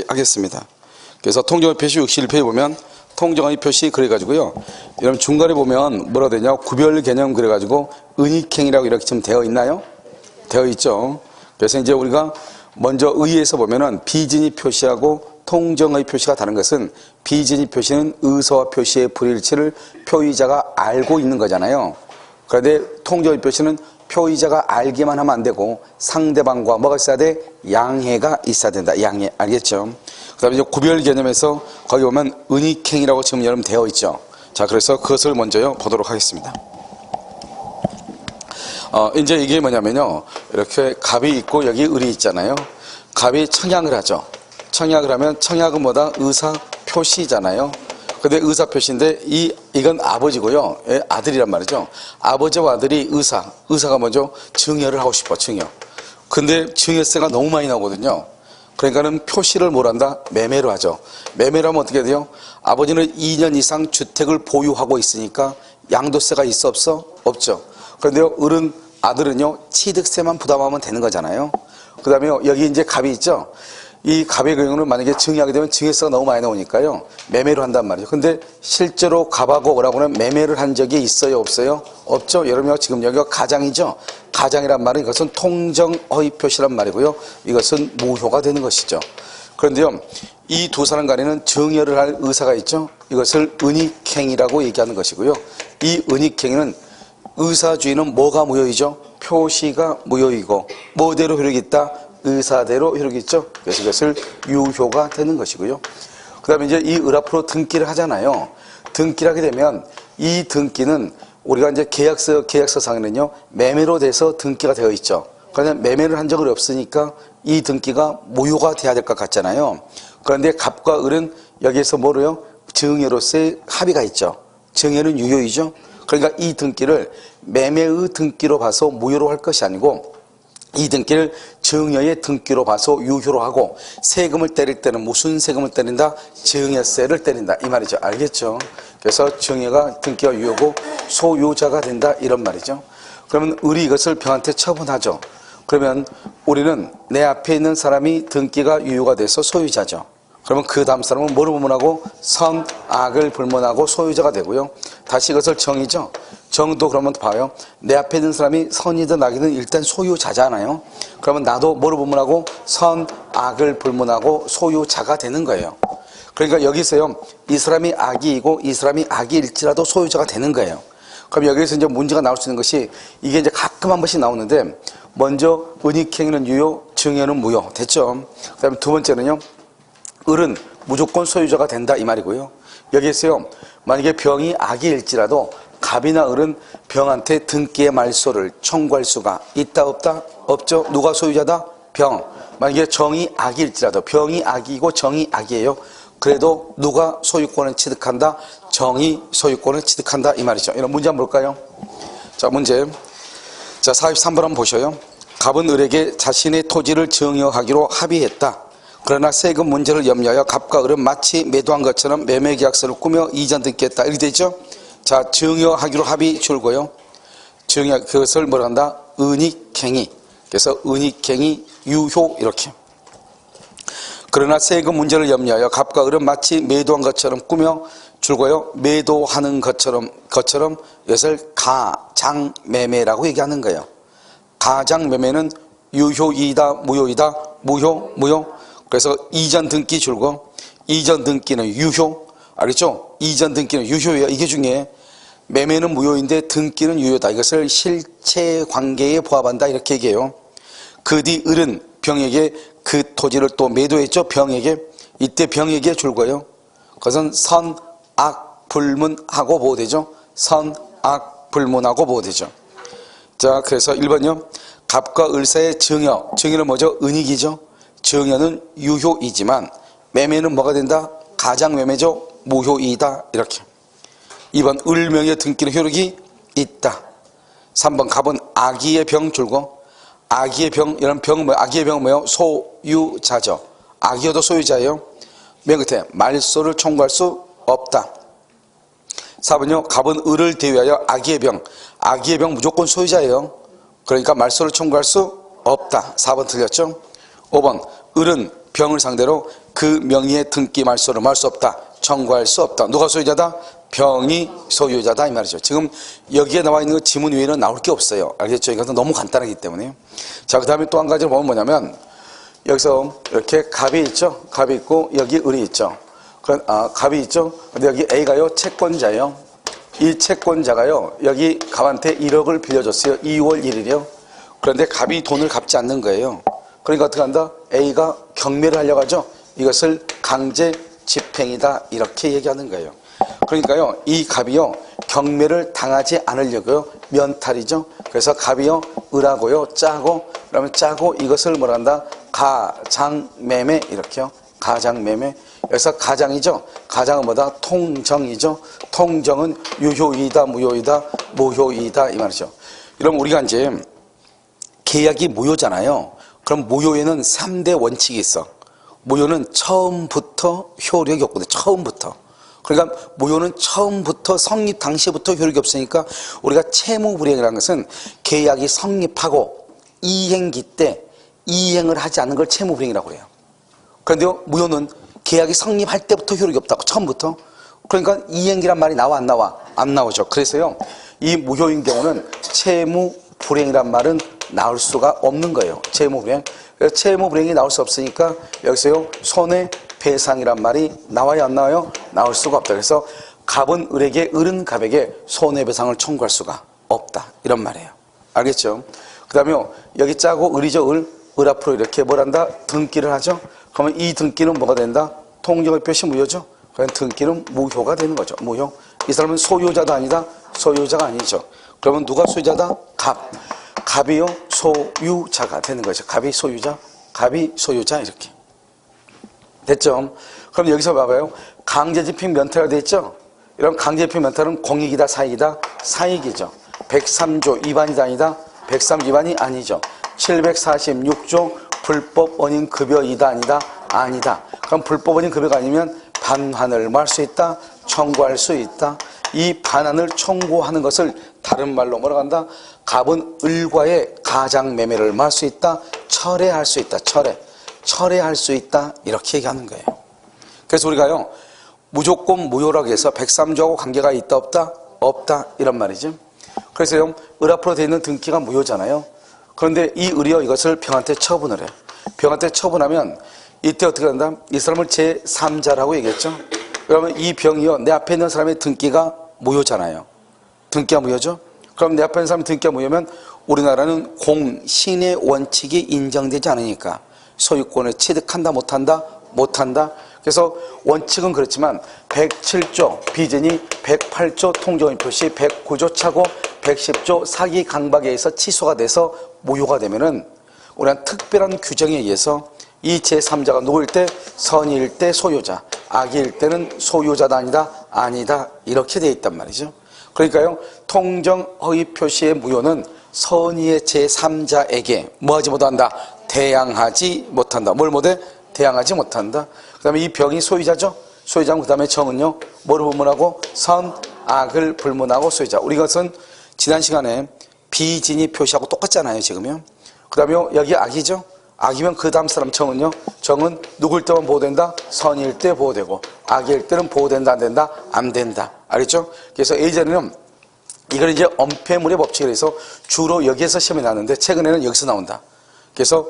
하겠습니다. 그래서 통정의 표시 61페이지 보면 통정의 표시 그래가지고요. 여러분 중간에 보면 뭐라 되냐, 구별 개념 그래가지고 은익행이라고 이렇게 지금 되어 있나요? 되어 있죠. 그래서 이제 우리가 먼저 의에서 보면은 비진이 표시하고 통정의 표시가 다른 것은, 비진이 표시는 의서와 표시의 불일치를 표의자가 알고 있는 거잖아요. 그런데 통정의 표시는 표의자가 알기만 하면 안 되고 상대방과 뭐가 있어야 돼? 양해가 있어야 된다. 양해. 알겠죠? 그 다음에 이제 구별 개념에서 거기 보면 은익행이라고 지금 여러분 되어 있죠. 자, 그래서 그것을 먼저요 보도록 하겠습니다. 이제 이게 뭐냐면요, 이렇게 갑이 있고 여기 을이 있잖아요. 갑이 청약을 하죠. 청약을 하면 청약은 뭐다? 의사 표시잖아요. 근데 의사 표시인데 이건 아버지고요. 아들이란 말이죠. 아버지와 아들이 의사가 먼저 증여를 하고 싶어, 증여. 근데 증여세가 너무 많이 나오거든요. 그러니까는 표시를 뭘 한다? 매매로 하죠. 매매로 하면 어떻게 돼요? 아버지는 2년 이상 주택을 보유하고 있으니까 양도세가 있어, 없어? 없죠. 그런데요, 아들은요, 취득세만 부담하면 되는 거잖아요. 그 다음에 여기 이제 갑이 있죠. 이 갑의 경우는 만약에 증여하게 되면 증여세가 너무 많이 나오니까요, 매매로 한단 말이죠. 근데 실제로 갑하고 을하고는 매매를 한 적이 있어요, 없어요? 없죠. 여러분, 지금 여기가 가장이죠. 가장이란 말은 이것은 통정허위 표시란 말이고요. 이것은 무효가 되는 것이죠. 그런데요, 이 두 사람 간에는 증여를 할 의사가 있죠. 이것을 은익행이라고 얘기하는 것이고요. 이 은익행위는 의사주의는 뭐가 무효이죠? 표시가 무효이고, 뭐대로 효력이 있다? 의사대로 효력이 있죠. 그래서 이것을 유효가 되는 것이고요. 그 다음에 이제 이 을 앞으로 등기를 하잖아요. 등기를 하게 되면 이 등기는 우리가 이제 계약서상에는요, 매매로 돼서 등기가 되어 있죠. 그런데 매매를 한 적이 없으니까 이 등기가 무효가 돼야 될 것 같잖아요. 그런데 갑과 을은 여기에서 뭐로요? 증여로서의 합의가 있죠. 증여는 유효이죠. 그러니까 이 등기를 매매의 등기로 봐서 무효로 할 것이 아니고, 이 등기를 증여의 등기로 봐서 유효로 하고, 세금을 때릴 때는 무슨 세금을 때린다? 증여세를 때린다, 이 말이죠. 알겠죠? 그래서 증여가 등기가 유효고 소유자가 된다, 이런 말이죠. 그러면 을이 이것을 병한테 처분하죠. 그러면 우리는 내 앞에 있는 사람이 등기가 유효가 돼서 소유자죠. 그러면 그 다음 사람은 뭐를 불문하고? 선, 악을 불문하고 소유자가 되고요. 다시 이것을 정이죠. 정도 그러면 봐요. 내 앞에 있는 사람이 선이든 악이든 일단 소유자잖아요. 그러면 나도 뭐를 불문하고? 선, 악을 불문하고 소유자가 되는 거예요. 그러니까 여기서요, 이 사람이 악이고 이 사람이 악일지라도 소유자가 되는 거예요. 그럼 여기서 이제 문제가 나올 수 있는 것이, 이게 이제 가끔 한 번씩 나오는데, 먼저 은익행위는 유효, 증여는 무효. 됐죠? 그 다음에 두 번째는요, 을은 무조건 소유자가 된다, 이 말이고요. 여기에서요, 만약에 병이 악일지라도 갑이나 을은 병한테 등기의 말소를 청구할 수가 있다, 없다? 없죠. 누가 소유자다? 병. 만약에 정이 악일지라도, 병이 악이고 정이 악이에요. 그래도 누가 소유권을 취득한다? 정이 소유권을 취득한다, 이 말이죠. 이런 문제 한번 볼까요? 자, 문제. 자, 43번 한번 보셔요. 갑은 을에게 자신의 토지를 증여하기로 합의했다. 그러나 세금 문제를 염려하여 갑과 을은 마치 매도한 것처럼 매매계약서를 꾸며 이전 등기했다, 이렇게 되죠. 자, 증여하기로 합의 줄고요. 그것을 뭐라 한다? 은익행위. 그래서 은익행위 유효, 이렇게. 그러나 세금 문제를 염려하여 갑과 을은 마치 매도한 것처럼 꾸며 줄고요. 매도하는 것처럼 이것을 가장매매라고 얘기하는 거예요. 가장매매는 유효이다, 무효이다? 무효. 그래서 이전 등기 줄고, 이전 등기는 유효. 알겠죠? 이전 등기는 유효예요. 이게 중요해. 매매는 무효인데 등기는 유효다. 이것을 실체 관계에 부합한다, 이렇게 얘기해요. 그 뒤 을은 병에게 그 토지를 또 매도했죠. 병에게. 이때 병에게 줄 거예요. 그것은 선, 악, 불문하고 보호되죠. 선, 악, 불문하고 보호되죠. 자, 그래서 1번요. 갑과 을 사이의 증여는 뭐죠? 은익이죠. 증여는 유효이지만 매매는 뭐가 된다? 가장매매죠. 무효이다, 이렇게. 2번 을명의 등기는 효력이 있다. 3번 갑은 악의의 병 줄고, 악의의 병, 이런 병은 뭐예요? 악의의 병은 뭐예요? 소유자죠. 악의여도 소유자예요. 맨 끝에 말소를 청구할 수 없다. 4번요. 갑은 을을 대위하여 악의의 병 무조건 소유자예요. 그러니까 말소를 청구할 수 없다. 4번 틀렸죠. 5번 을은 병을 상대로 그 명의의 등기 말소를 할 수 없다. 청구할 수 없다. 누가 소유자다? 병이 소유자다 이 말이죠. 지금 여기에 나와 있는 그 지문 외에는 나올 게 없어요. 알겠죠? 이것은 너무 간단하기 때문에. 자, 그 다음에 또 한 가지를 보면 뭐냐면 여기서 이렇게 갑이 있죠. 갑이 있고 여기 을이 있죠. 갑이 있죠. 근데 여기 A가요 채권자예요. 이 채권자가요 여기 갑한테 1억을 빌려줬어요. 2월 1일이요. 그런데 갑이 돈을 갚지 않는 거예요. 그러니까 어떻게 한다? A가 경매를 하려고 하죠. 이것을 강제 집행이다 이렇게 얘기하는 거예요. 그러니까요 이 갑이요 경매를 당하지 않으려고요 면탈이죠. 그래서 갑이요 을하고요 짜고, 그러면 짜고 이것을 뭐라 한다? 가장매매 이렇게요. 가장매매. 여기서 가장이죠. 가장은 뭐다? 통정이죠. 통정은 유효이다 무효이다 무효이다 이 말이죠. 그럼 우리가 이제 계약이 무효잖아요. 그럼 무효에는 3대 원칙이 있어. 무효는 처음부터 효력이 없거든. 처음부터. 그러니까 무효는 처음부터 성립 당시부터 효력이 없으니까 우리가 채무불이행이라는 것은 계약이 성립하고 이행기 때 이행을 하지 않는 걸 채무불이행이라고 그래요. 그런데요 무효는 계약이 성립할 때부터 효력이 없다고. 처음부터. 그러니까 이행기란 말이 나와 안 나와? 안 나오죠. 그래서요 이 무효인 경우는 채무불이행이란 말은 나올 수가 없는 거예요. 채무불이행. 채무불이행이 나올 수 없으니까 여기서요 손해배상이란 말이 나와요 안 나와요? 나올 수가 없다. 그래서 갑은 을에게, 을은 갑에게 손해배상을 청구할 수가 없다 이런 말이에요. 알겠죠? 그 다음에 여기 짜고 을이죠. 을 앞으로 이렇게 뭘 한다? 등기를 하죠. 그러면 이 등기는 뭐가 된다? 통정의 표시 무효죠. 그럼 등기는 무효가 되는 거죠. 무효. 이 사람은 소유자도 아니다? 소유자가 아니죠. 그러면 누가 소유자다? 갑. 갑이요 소유자가 되는 거죠. 갑이 소유자, 갑이 소유자 이렇게 됐죠. 그럼 여기서 봐봐요. 강제집행 면탈이 되어 있죠. 이런 강제집행 면탈은 공익이다 사익이다? 사익이죠. 103조 위반이다 아니다? 103 위반이 아니죠. 746조 불법 원인 급여이다 아니다? 아니다. 그럼 불법 원인 급여가 아니면 반환을 할 수 있다? 청구할 수 있다? 이 반환을 청구하는 것을 다른 말로 뭐라고 한다? 갑은 을과의 가장매매를 할 수 있다? 철회할 수 있다. 철회할 수 있다. 이렇게 얘기하는 거예요. 그래서 우리가요 무조건 무효라고 해서 103조하고 관계가 있다 없다? 없다 이런 말이죠. 그래서요 을 앞으로 되어 있는 등기가 무효잖아요. 그런데 이 을이요 이것을 병한테 처분을 해. 병한테 처분하면 이때 어떻게 한다? 이 사람을 제3자라고 얘기했죠. 그러면 이 병이요 내 앞에 있는 사람의 등기가 무효잖아요. 등기가 무효죠. 그럼 내 앞에 있는 사람의 등기가 무효면 우리나라는 공신의 원칙이 인정되지 않으니까 소유권을 취득한다 못한다? 못한다. 그래서 원칙은 그렇지만 107조 비전이 108조 통정의 표시 109조 차고 110조 사기 강박에 의해서 취소가 돼서 무효가 되면은 우리는 특별한 규정에 의해서 이 제3자가 누구일 때? 선의일 때 소유자, 악의일 때는 소유자다 아니다? 아니다. 이렇게 돼 있단 말이죠. 그러니까요 통정 허위 표시의 무효는 선의의 제3자에게 뭐하지 못한다? 대항하지 못한다. 뭘 못해? 대항하지 못한다. 그 다음에 이 병이 소유자죠. 소유자는 그 다음에 정은요 뭐를 불문하고? 선, 악을 불문하고 소유자. 우리 것은 지난 시간에 비진이 표시하고 똑같잖아요 지금요. 그 다음에 여기 악이죠. 악이면 그 다음 사람 정은요. 정은 누구일 때만 보호된다? 선일 때 보호되고 악일 때는 보호된다 안 된다? 안 된다. 알겠죠? 그래서 예전에는 이걸 이제 엄폐물의 법칙에 의해서 주로 여기에서 시험이 나왔는데 최근에는 여기서 나온다. 그래서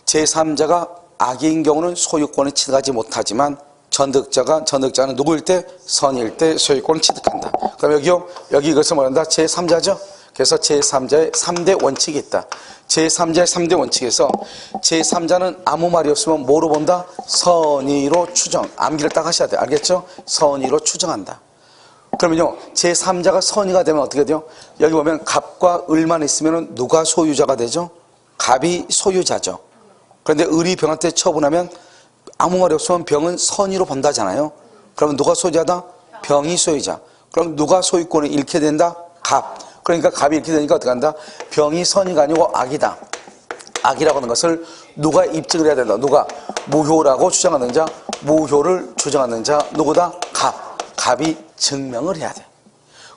제3자가 악인 경우는 소유권을 취득하지 못하지만 전득자는 누구일 때? 선일 때 소유권을 취득한다. 그럼 여기요. 여기 이것을 말한다? 제3자죠. 그래서 제3자의 3대 원칙이 있다. 제3자의 3대 원칙에서 제3자는 아무 말이 없으면 뭐로 본다? 선의로 추정. 암기를 딱 하셔야 돼요. 알겠죠? 선의로 추정한다. 그러면요 제3자가 선의가 되면 어떻게 돼요? 여기 보면 갑과 을만 있으면 누가 소유자가 되죠? 갑이 소유자죠. 그런데 을이 병한테 처분하면 아무 말이 없으면 병은 선의로 본다잖아요. 그러면 누가 소유자다? 병이 소유자. 그럼 누가 소유권을 잃게 된다? 갑. 그러니까 갑이 이렇게 되니까 어떻게 한다? 병이 선의가 아니고 악이다. 악이라고 하는 것을 누가 입증을 해야 된다. 누가? 무효라고 주장하는 자, 무효를 주장하는 자 누구다? 갑. 갑이 증명을 해야 돼.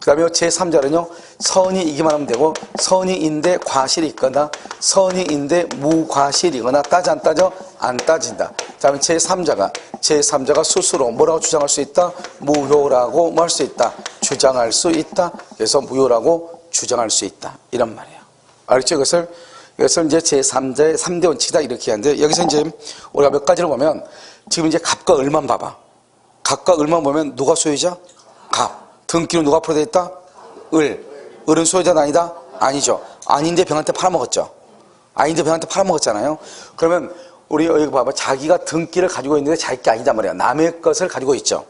그 다음에 제3자는요 선의이기만 하면 되고 선의인데 과실이 있거나 선의인데 무과실이거나 따져 안 따져? 안 따진다. 다음에 제3자가 스스로 뭐라고 주장할 수 있다? 무효라고 뭐 할 수 있다? 주장할 수 있다. 그래서 무효라고 주장할 수 있다. 이런 말이에요. 알겠죠? 이것을 이제 제3자의 3대 원칙이다. 이렇게 하는데, 여기서 이제 우리가 몇 가지를 보면, 지금 이제 갑과 을만 봐봐. 갑과 을만 보면 누가 소유자? 갑. 등기로 누가 앞으로 돼 있다? 을. 을은 소유자는 아니다? 아니죠. 아닌데 병한테 팔아먹었죠. 아닌데 병한테 팔아먹었잖아요. 그러면 우리 여기 봐봐. 자기가 등기를 가지고 있는데 자기 게 아니다 말이야. 남의 것을 가지고 있죠.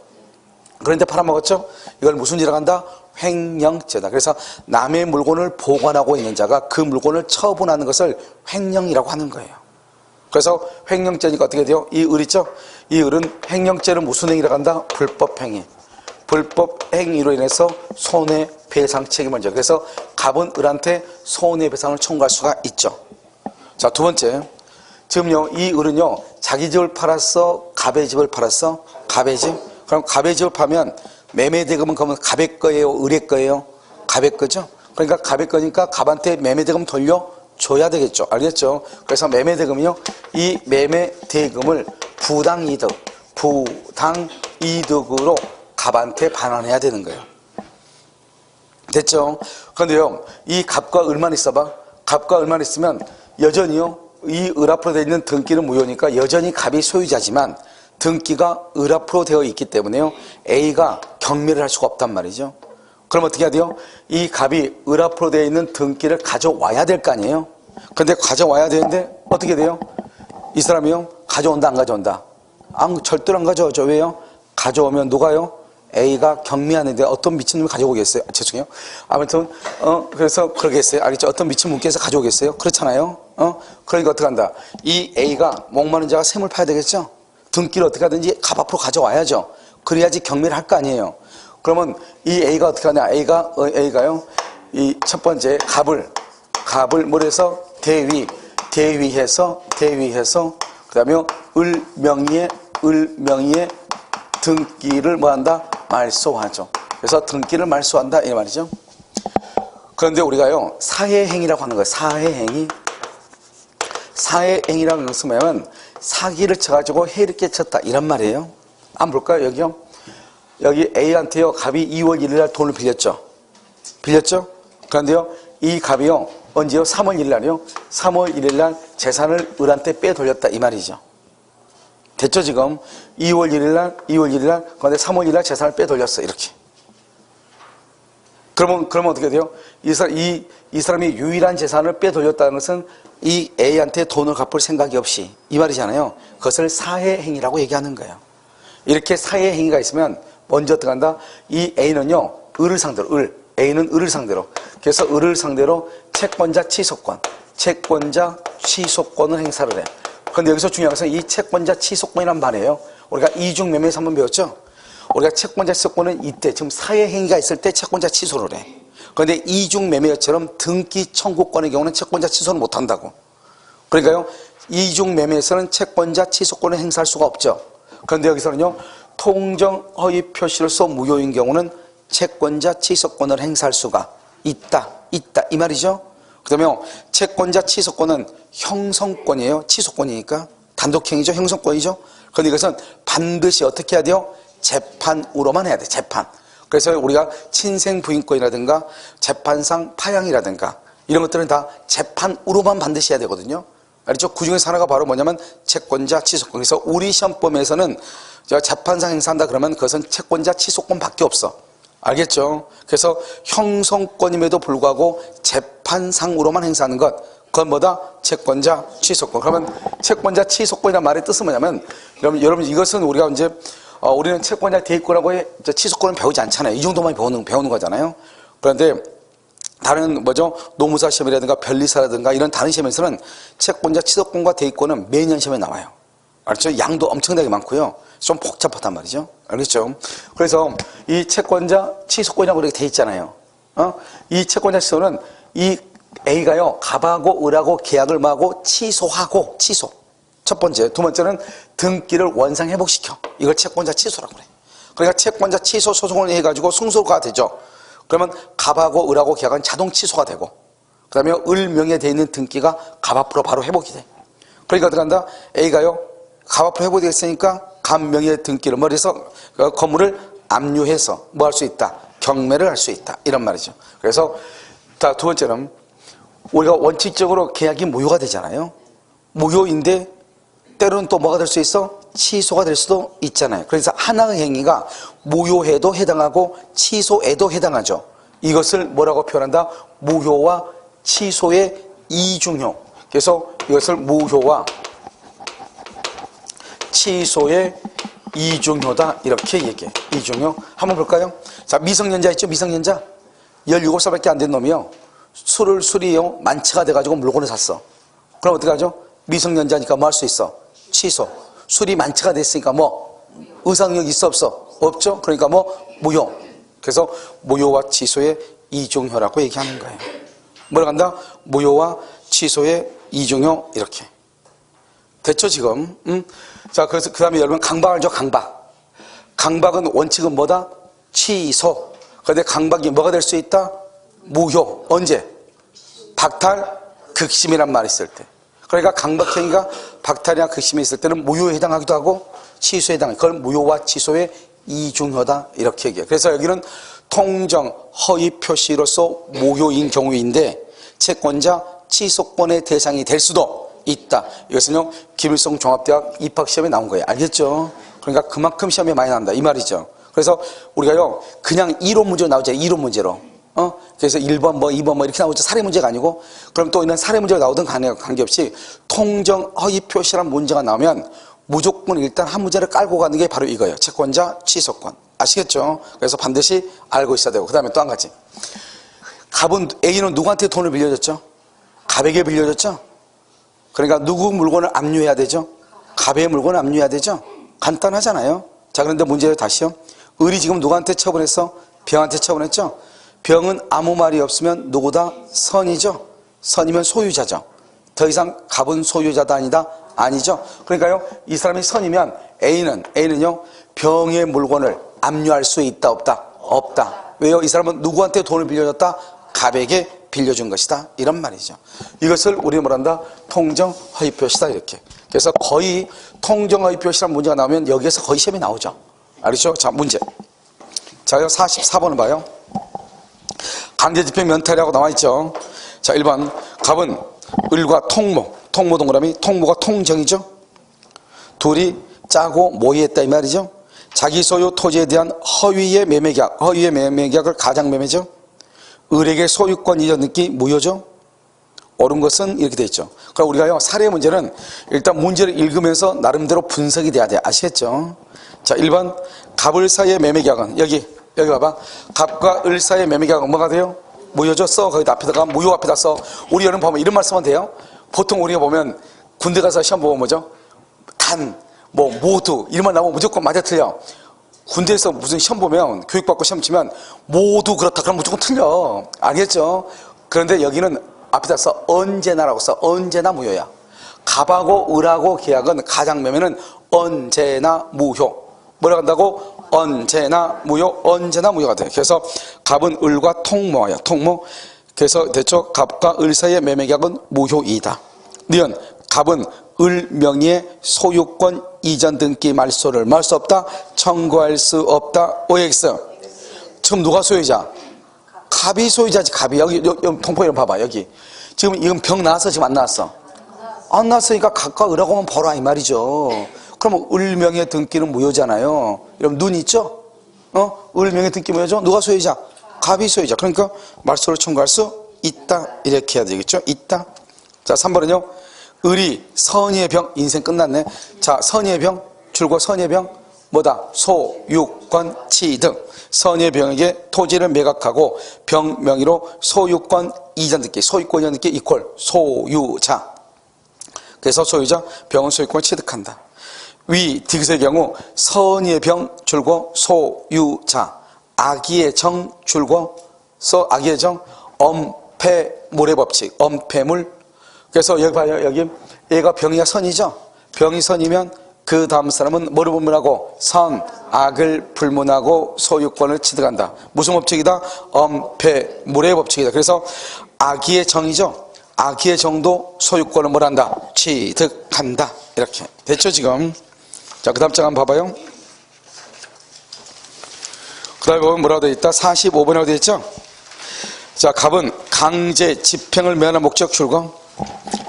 그런데 팔아먹었죠. 이걸 무슨 죄라고 한다? 횡령죄다. 그래서 남의 물건을 보관하고 있는 자가 그 물건을 처분하는 것을 횡령이라고 하는 거예요. 그래서 횡령죄니까 어떻게 돼요? 이 을 있죠? 이 을은 횡령죄를 무슨 행위라고 한다? 불법행위. 불법행위로 인해서 손해배상 책임을 져요. 그래서 갑은 을한테 손해배상을 청구할 수가 있죠. 자, 두 번째. 지금요, 이 을은요, 자기 집을 팔았어? 갑의 집을 팔았어? 갑의 집? 그럼 갑의 집을 파면 매매대금은 그러면 갑의 거예요? 을의 거예요? 갑의 거죠? 그러니까 갑의 거니까 갑한테 매매대금 돌려줘야 되겠죠. 알겠죠? 그래서 매매대금이요, 이 매매대금을 부당이득으로 갑한테 반환해야 되는 거예요. 됐죠? 그런데요, 이 갑과 을만 있어봐. 갑과 을만 있으면 여전히요, 이 을 앞으로 되어 있는 등기는 무효니까 여전히 갑이 소유자지만 등기가 을 앞으로 되어 있기 때문에요, A가 경매를 할 수가 없단 말이죠. 그럼 어떻게 해야 돼요? 이 갑이 을 앞으로 되어 있는 등기를 가져와야 될 거 아니에요? 근데 가져와야 되는데 어떻게 돼요? 이 사람이요, 가져온다 안 가져온다? 절대로 안 가져오죠. 왜요? 가져오면 누가요? A가 경매하는데 어떤 미친놈이 가져오겠어요? 죄송해요. 아무튼 그래서 그러겠어요. 알겠죠? 어떤 미친분께서 가져오겠어요? 그렇잖아요. 그러니까 어떻게 한다? 이 A가 목마른 자가 샘을 파야 되겠죠? 등기를 어떻게 하든지 갑 앞으로 가져와야죠. 그래야지 경매를 할 거 아니에요. 그러면 이 A가 어떻게 하냐? A가요, 이 첫 번째 갑을 뭐래서 대위해서 그 다음에 을 명의의 등기를 뭐 한다? 말소하죠. 그래서 등기를 말소한다 이 말이죠. 그런데 우리가요, 사해행위라고 하는 거예요. 사해행위라고 하는 것은 뭐냐면 사기를 쳐가지고 해를 끼쳤다 이런 말이에요. 한번 볼까요? 여기요. 여기 A한테요, 갑이 2월 1일 날 돈을 빌렸죠? 그런데요, 이 갑이요, 언제요? 3월 1일 날이요. 3월 1일 날 재산을 을한테 빼돌렸다 이 말이죠. 됐죠, 지금? 2월 1일 날, 그런데 3월 1일 날 재산을 빼돌렸어, 이렇게. 그러면 어떻게 돼요? 이 사람이 유일한 재산을 빼돌렸다는 것은 이 A한테 돈을 갚을 생각이 없이, 이 말이잖아요. 그것을 사해행위라고 얘기하는 거예요. 이렇게 사해행위가 있으면 먼저 들어간다. 이 A는요, A는 을을 상대로. 그래서 을을 상대로 채권자 취소권을 행사를 해. 그런데 여기서 중요한 것은 이 채권자 취소권이란 말이에요. 우리가 이중매매에서 한번 배웠죠? 우리가 채권자 취소권은 이때, 지금 사해행위가 있을 때 채권자 취소를 해. 그런데 이중매매처럼 등기 청구권의 경우는 채권자 취소를 못한다고. 그러니까요, 이중매매에서는 채권자 취소권을 행사할 수가 없죠. 그런데 여기서는요, 통정허위 표시로서 무효인 경우는 채권자 취소권을 행사할 수가 있다 이 말이죠. 그 다음에 채권자 취소권은 형성권이에요. 취소권이니까 단독행위죠. 형성권이죠. 그런데 이것은 반드시 어떻게 해야 돼요? 재판으로만 해야 돼. 재판. 그래서 우리가 친생부인권이라든가 재판상 파양이라든가 이런 것들은 다 재판으로만 반드시 해야 되거든요. 알죠? 그 중에서 하나가 바로 뭐냐면 채권자 취소권. 그래서 우리 시험범위에서는 재판상 행사한다 그러면 그것은 채권자 취소권밖에 없어. 알겠죠? 그래서 형성권임에도 불구하고 재판상으로만 행사하는 것, 그건 뭐다? 채권자 취소권. 그러면 채권자 취소권이라는 말의 뜻은 뭐냐면, 여러분 이것은 우리가 이제 우리는 채권자 대입권하고 취소권은 배우지 않잖아요. 이 정도만 배우는 거잖아요. 그런데 다른 노무사 시험이라든가 변리사라든가 이런 다른 시험에서는 채권자 취소권과 대입권은 매년 시험에 나와요. 알죠? 양도 엄청나게 많고요. 좀 복잡하단 말이죠. 알겠죠? 그래서 이 채권자 취소권이라고 이렇게 돼 있잖아요. 이 채권자 취소는 이 A가요, 갑하고 을하고 계약을 하고 취소. 첫 번째. 두 번째는 등기를 원상 회복시켜. 이걸 채권자 취소라고 그래. 그러니까 채권자 취소 소송을 해가지고 승소가 되죠. 그러면 갑하고 을하고 계약은 자동 취소가 되고, 그 다음에 을 명의에 돼 있는 등기가 갑 앞으로 바로 회복이 돼. 그러니까 어떻게 한다? A가요, 갑 앞으로 회고되었으니까 갑명의 등기를 머리에서 건물을 압류해서 뭐 할 수 있다? 경매를 할 수 있다. 이런 말이죠. 그래서 자, 두 번째는 우리가 원칙적으로 계약이 무효가 되잖아요. 무효인데 때로는 또 뭐가 될 수 있어? 취소가 될 수도 있잖아요. 그래서 하나의 행위가 무효에도 해당하고 취소에도 해당하죠. 이것을 뭐라고 표현한다? 무효와 취소의 이중효. 그래서 이것을 무효와 취소의 이중효다 이렇게 얘기해. 이중효. 한번 볼까요? 자, 미성년자 있죠? 미성년자. 17살밖에 안 된 놈이요. 술이요. 만취가 돼가지고 물건을 샀어. 그럼 어떻게 하죠? 미성년자니까 뭐 할 수 있어? 취소. 술이 만취가 됐으니까 뭐? 의사능력 있어 없어? 없죠? 그러니까 뭐? 무효. 그래서 무효와 취소의 이중효라고 얘기하는 거예요. 뭐라고 한다? 무효와 취소의 이중효 이렇게. 됐죠 지금? 자, 그래서 그 다음에 여러분 강박 알죠? 강박. 강박은 원칙은 뭐다? 취소. 그런데 강박이 뭐가 될 수 있다? 무효. 언제? 박탈, 극심이란 말이 있을 때. 그러니까 강박행위가 박탈이나 극심이 있을 때는 무효에 해당하기도 하고 취소에 해당하고, 그걸 무효와 취소의 이중효다 이렇게 얘기해요. 그래서 여기는 통정 허위 표시로서 무효인 경우인데 채권자 취소권의 대상이 될 수도 있다. 이것은요 김일성 종합대학 입학시험에 나온 거예요. 알겠죠? 그러니까 그만큼 시험에 많이 나온다 이 말이죠. 그래서 우리가요 그냥 이론 문제로 나오죠. 이론 문제로. 그래서 1번 뭐 2번 뭐 이렇게 나오죠. 사례 문제가 아니고. 그럼 또 이런 사례 문제가 나오든 관계없이 통정 허위 표시란 문제가 나오면 무조건 일단 한 문제를 깔고 가는 게 바로 이거예요. 채권자 취소권. 아시겠죠? 그래서 반드시 알고 있어야 되고. 그 다음에 또 한 가지. A는 누구한테 돈을 빌려줬죠? 갑에게 빌려줬죠? 그러니까 누구 물건을 압류해야 되죠? 갑의 물건을 압류해야 되죠? 간단하잖아요. 자, 그런데 문제를 다시요. 을이 지금 누구한테 처분했어? 병한테 처분했죠? 병은 아무 말이 없으면 누구다? 선이죠. 선이면 소유자죠. 더 이상 갑은 소유자다 아니다? 아니죠. 그러니까요 이 사람이 선이면 A는요 병의 물건을 압류할 수 있다 없다? 없다. 왜요? 이 사람은 누구한테 돈을 빌려줬다? 갑에게 빌려준 것이다 이런 말이죠. 이것을 우리는 뭐란다? 통정 허위 표시다 이렇게. 그래서 거의 통정 허위 표시라는 문제가 나오면 여기에서 거의 시험이 나오죠. 알겠죠? 자, 문제. 자, 44번을 봐요. 강제집행 면탈이라고 나와있죠. 자, 1번 갑은 을과 통모 동그라미. 통모가 통정이죠. 둘이 짜고 모의했다 이 말이죠. 자기 소유 토지에 대한 허위의 매매계약. 허위의 매매계약을 가장매매죠. 을에게 소유권 이전 등기 무효죠. 옳은 것은 이렇게 되어 있죠. 그럼 우리가요 사례 문제는 일단 문제를 읽으면서 나름대로 분석이 돼야 돼. 아시겠죠? 자, 1번 갑을 사이의 매매계약은 여기 봐봐. 갑과 을 사이의 매매계약은 뭐가 돼요? 무효죠. 써. 거기다 앞에다가 무효 앞에다 써. 우리 여러분 보면 이런 말 쓰면 돼요. 보통 우리가 보면 군대 가서 시험 보면 뭐죠? 모두 이런 말 나오면 무조건 맞아 틀려. 군대에서 무슨 시험 보면 교육받고 시험 치면 모두 그렇다 그러면 무조건 틀려. 알겠죠? 그런데 여기는 앞에다 써. 언제나라고 써. 언제나 무효야. 갑하고 을하고 계약은 가장매매는 언제나 무효. 뭐라고 한다고? 언제나 무효. 언제나 무효가 돼. 그래서 갑은 을과 통모야. 통모. 그래서 대초 갑과 을 사이의 매매계약은 무효이다. 니은 갑은 을 명의의 소유권 이전 등기 말소를 뭐 할 수 없다? 청구할 수 없다. OX. 지금 누가 소유자? 갑이 소유자지. 갑이. 여기 통포 이름 봐봐. 여기. 지금 이건 병 나왔어? 지금 안 나왔어? 안 나왔으니까 갑과 을하고만 벌어 이 말이죠. 그럼 을 명의 등기는 무효잖아요. 여러분 눈 있죠? 을 명의 등기 무효죠? 누가 소유자? 갑이 소유자. 그러니까 말소를 청구할 수 있다. 이렇게 해야 되겠죠? 있다. 자, 3번은요. 을이 선의의 병. 인생 끝났네. 자, 선의의 병. 줄고 선의의 병. 뭐다? 소유권 취득. 선의의 병에게 토지를 매각하고 병 명의로 소유권 이전 등기. 소유권 이전 등기 이퀄 소유자. 그래서 소유자 병은 소유권을 취득한다. 위 디귿의 경우 선의의 병 줄고 소유자. 악의의 정 줄고 악의의 정 엄폐물의 법칙. 엄폐물. 그래서 여기 봐요. 여기 얘가 병이야 선이죠. 병이 선이면 그 다음 사람은 뭐를 불문하고? 선, 악을 불문하고 소유권을 취득한다. 무슨 법칙이다? 엄폐물의 법칙이다. 그래서 악의의 정이죠. 악의의 정도 소유권을 뭘한다? 취득한다. 이렇게 됐죠 지금. 자, 그 다음 장 한번 봐봐요. 그 다음에 보면 뭐라고 되어 있다? 45번이라고 되어 있죠. 자, 갑은 강제 집행을 면한 목적 출거.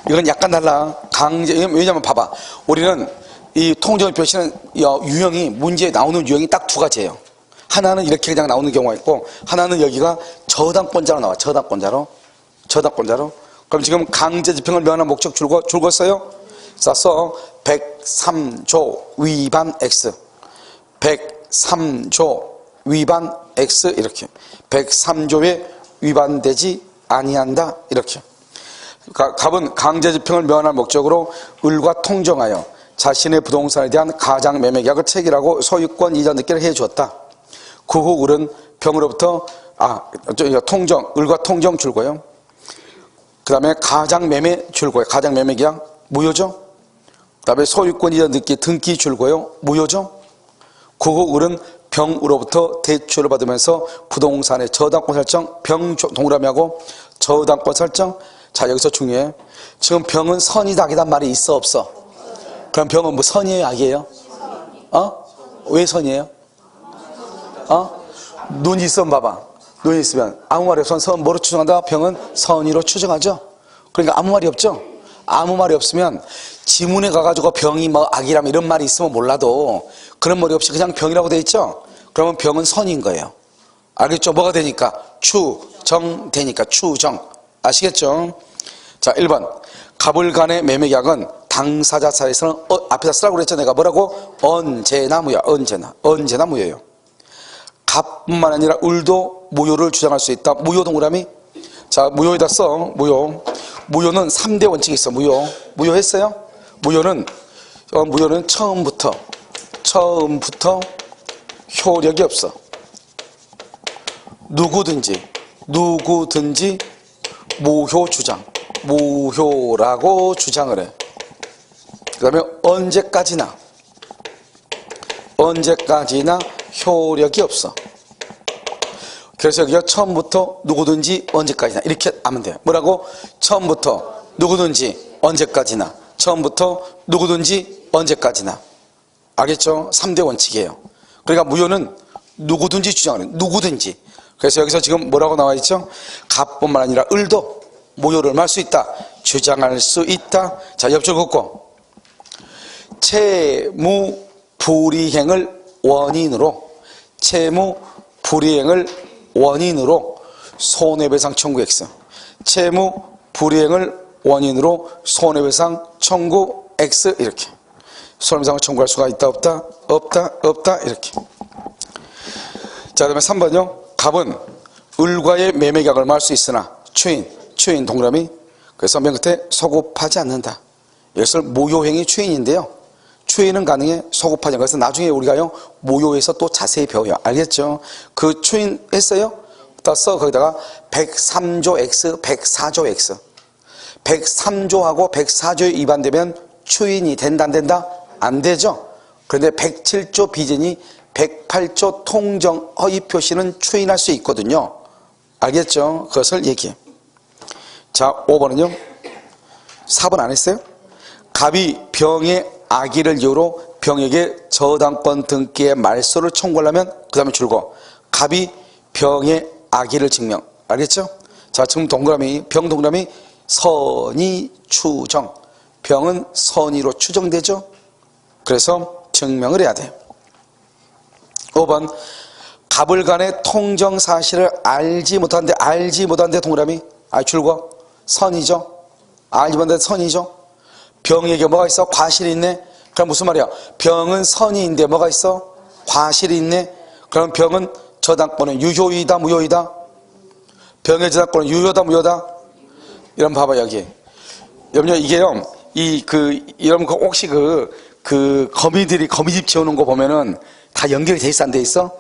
이건 약간 달라. 강제, 왜냐면 봐봐, 우리는 이 통정의 표시는 유형이, 문제에 나오는 유형이 딱 두 가지예요. 하나는 이렇게 그냥 나오는 경우가 있고, 하나는 여기가 저당권자로 나와. 저당권자로. 그럼 지금 강제 집행을 면한 목적 줄거 써요. 써서 103조 위반 X, 103조 위반 X 이렇게. 103조에 위반되지 아니한다 이렇게. 갑은 강제 집행을 면할 목적으로 을과 통정하여 자신의 부동산에 대한 가장 매매 계약을 체결하고 소유권 이전 등기를 해주었다. 그 후 을은 병으로부터 을과 통정 줄거요. 그 다음에 가장 매매 줄거요. 가장 매매 계약 무효죠. 그 다음에 소유권 이전 등기 줄거요. 무효죠. 그 후 을은 병으로부터 대출을 받으면서 부동산의 저당권 설정, 병 동그라미하고 저당권 설정. 자, 여기서 중요해. 지금 병은 선이다 악이다 말이 있어 없어? 그럼 병은 뭐 선이에요 악이에요? 왜 선이에요? 눈이 있으면 봐봐. 눈이 있으면 아무 말이 없으면 선 뭐로 추정한다? 병은 선의로 추정하죠. 그러니까 아무 말이 없죠. 아무 말이 없으면 지문에 가가지고 병이 뭐 악이라면 이런 말이 있으면 몰라도 그런 말이 없이 그냥 병이라고 돼 있죠. 그러면 병은 선인 거예요. 알겠죠? 뭐가 되니까? 추정되니까 추정. 아시겠죠? 자, 1번 갑을 간의 매매 계약은 당사자 사이에서는 앞에다 쓰라고 그랬죠. 내가 뭐라고? 언제나 무효. 언제나 무효예요. 갑뿐만 아니라 을도 무효를 주장할 수 있다. 무효 동그라미. 자, 무효에다 써. 무효는 3대 원칙이 있어. 무효했어요? 무효는 처음부터 효력이 없어. 누구든지 무효 주장, 무효라고 주장을 해. 그 다음에 언제까지나 효력이 없어. 그래서 여기가 처음부터 누구든지 언제까지나 이렇게 하면 돼요. 뭐라고? 처음부터 누구든지 언제까지나, 처음부터 누구든지 언제까지나. 알겠죠? 3대 원칙이에요. 그러니까 무효는 누구든지 주장하는, 누구든지. 그래서 여기서 지금 뭐라고 나와 있죠? 갑뿐만 아니라 을도 무효를 말 수 있다. 주장할 수 있다. 자, 옆줄 긋고. 채무 불이행을 원인으로 손해배상 청구 X. 채무 불이행을 원인으로 손해배상 청구 X 이렇게. 손해배상을 청구할 수가 있다 없다 이렇게. 자, 그다음에 3번요. 갑은 을과의 매매 계약을 말 수 있으나 추인 동그라미. 그래서 맨 끝에 소급하지 않는다. 이것을 모효행위 추인인데요. 추인은 가능해, 소급하지 않는다. 그래서 나중에 우리가요 모효에서 또 자세히 배워요. 알겠죠? 그 추인 했어요? 써 거기다가 103조 X, 104조 X. 103조하고 104조에 위반되면 추인이 된다 안 된다? 안 되죠. 그런데 107조 비전이 108조 통정 허위 표시는 추인할 수 있거든요. 알겠죠? 그것을 얘기해. 자, 5번은요. 4번 안 했어요? 갑이 병의 악의를 이유로 병에게 저당권 등기의 말소를 청구하려면 그 다음에 줄거. 갑이 병의 악의를 증명. 알겠죠? 자, 지금 동그라미, 병 동그라미 선의 추정. 병은 선의로 추정되죠? 그래서 증명을 해야 돼. 5번 갑을 간의 통정 사실을 알지 못한데 동그라미 줄거 선이죠. 알지 못한데 선이죠. 병에게 뭐가 있어? 과실이 있네. 그럼 무슨 말이야? 병은 선의인데 뭐가 있어? 과실이 있네. 그럼 병은 저당권은 유효이다 무효이다? 병의 저당권은 유효다 무효다? 이런 봐봐 여기. 여러분 이게요. 여러분 혹시 거미들이 거미집 지어놓은 거 보면은 다 연결이 돼 있어 안 돼 있어?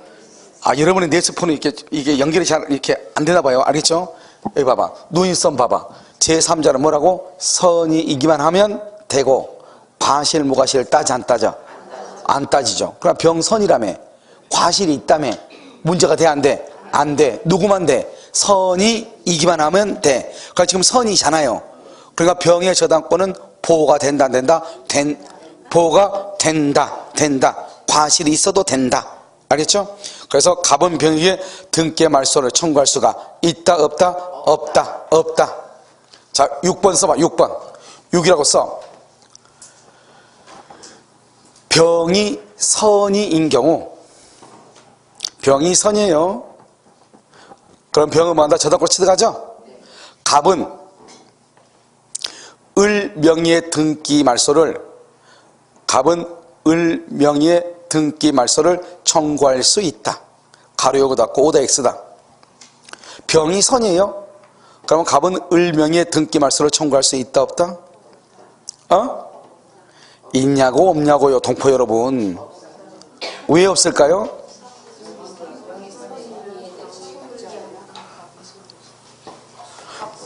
여러분의 네스폰은 이게 연결이 잘 이렇게 안 되나 봐요. 알겠죠? 여기 봐봐. 누인선 봐봐. 제3자는 뭐라고? 선이이기만 하면 되고 과실 무과실 따지 안 따져? 안 따지죠. 그럼 병선이라며. 과실이 있다며. 문제가 돼 안 돼? 안 돼. 누구만 돼? 선이이기만 하면 돼. 그러니까 지금 선이잖아요. 그러니까 병의 저당권은 보호가 된다 안 된다? 보호가 된다. 과실이 있어도 된다. 알겠죠? 그래서 갑은 병에게 등기의 말소를 청구할 수가 있다, 없다? 없다. 자, 6번 써봐. 6번. 6이라고 써. 병이 선이인 경우, 병이 선이에요. 그럼 병은 뭐한다? 저당권 취득하죠? 갑은 을 명의의 등기 말소를 청구할 수 있다. 가로 요거 닫고 오다 X다. 병이 선이에요. 그러면 갑은 을 명의의 등기 말소를 청구할 수 있다, 없다? 있냐고 없냐고요, 동포 여러분. 왜 없을까요?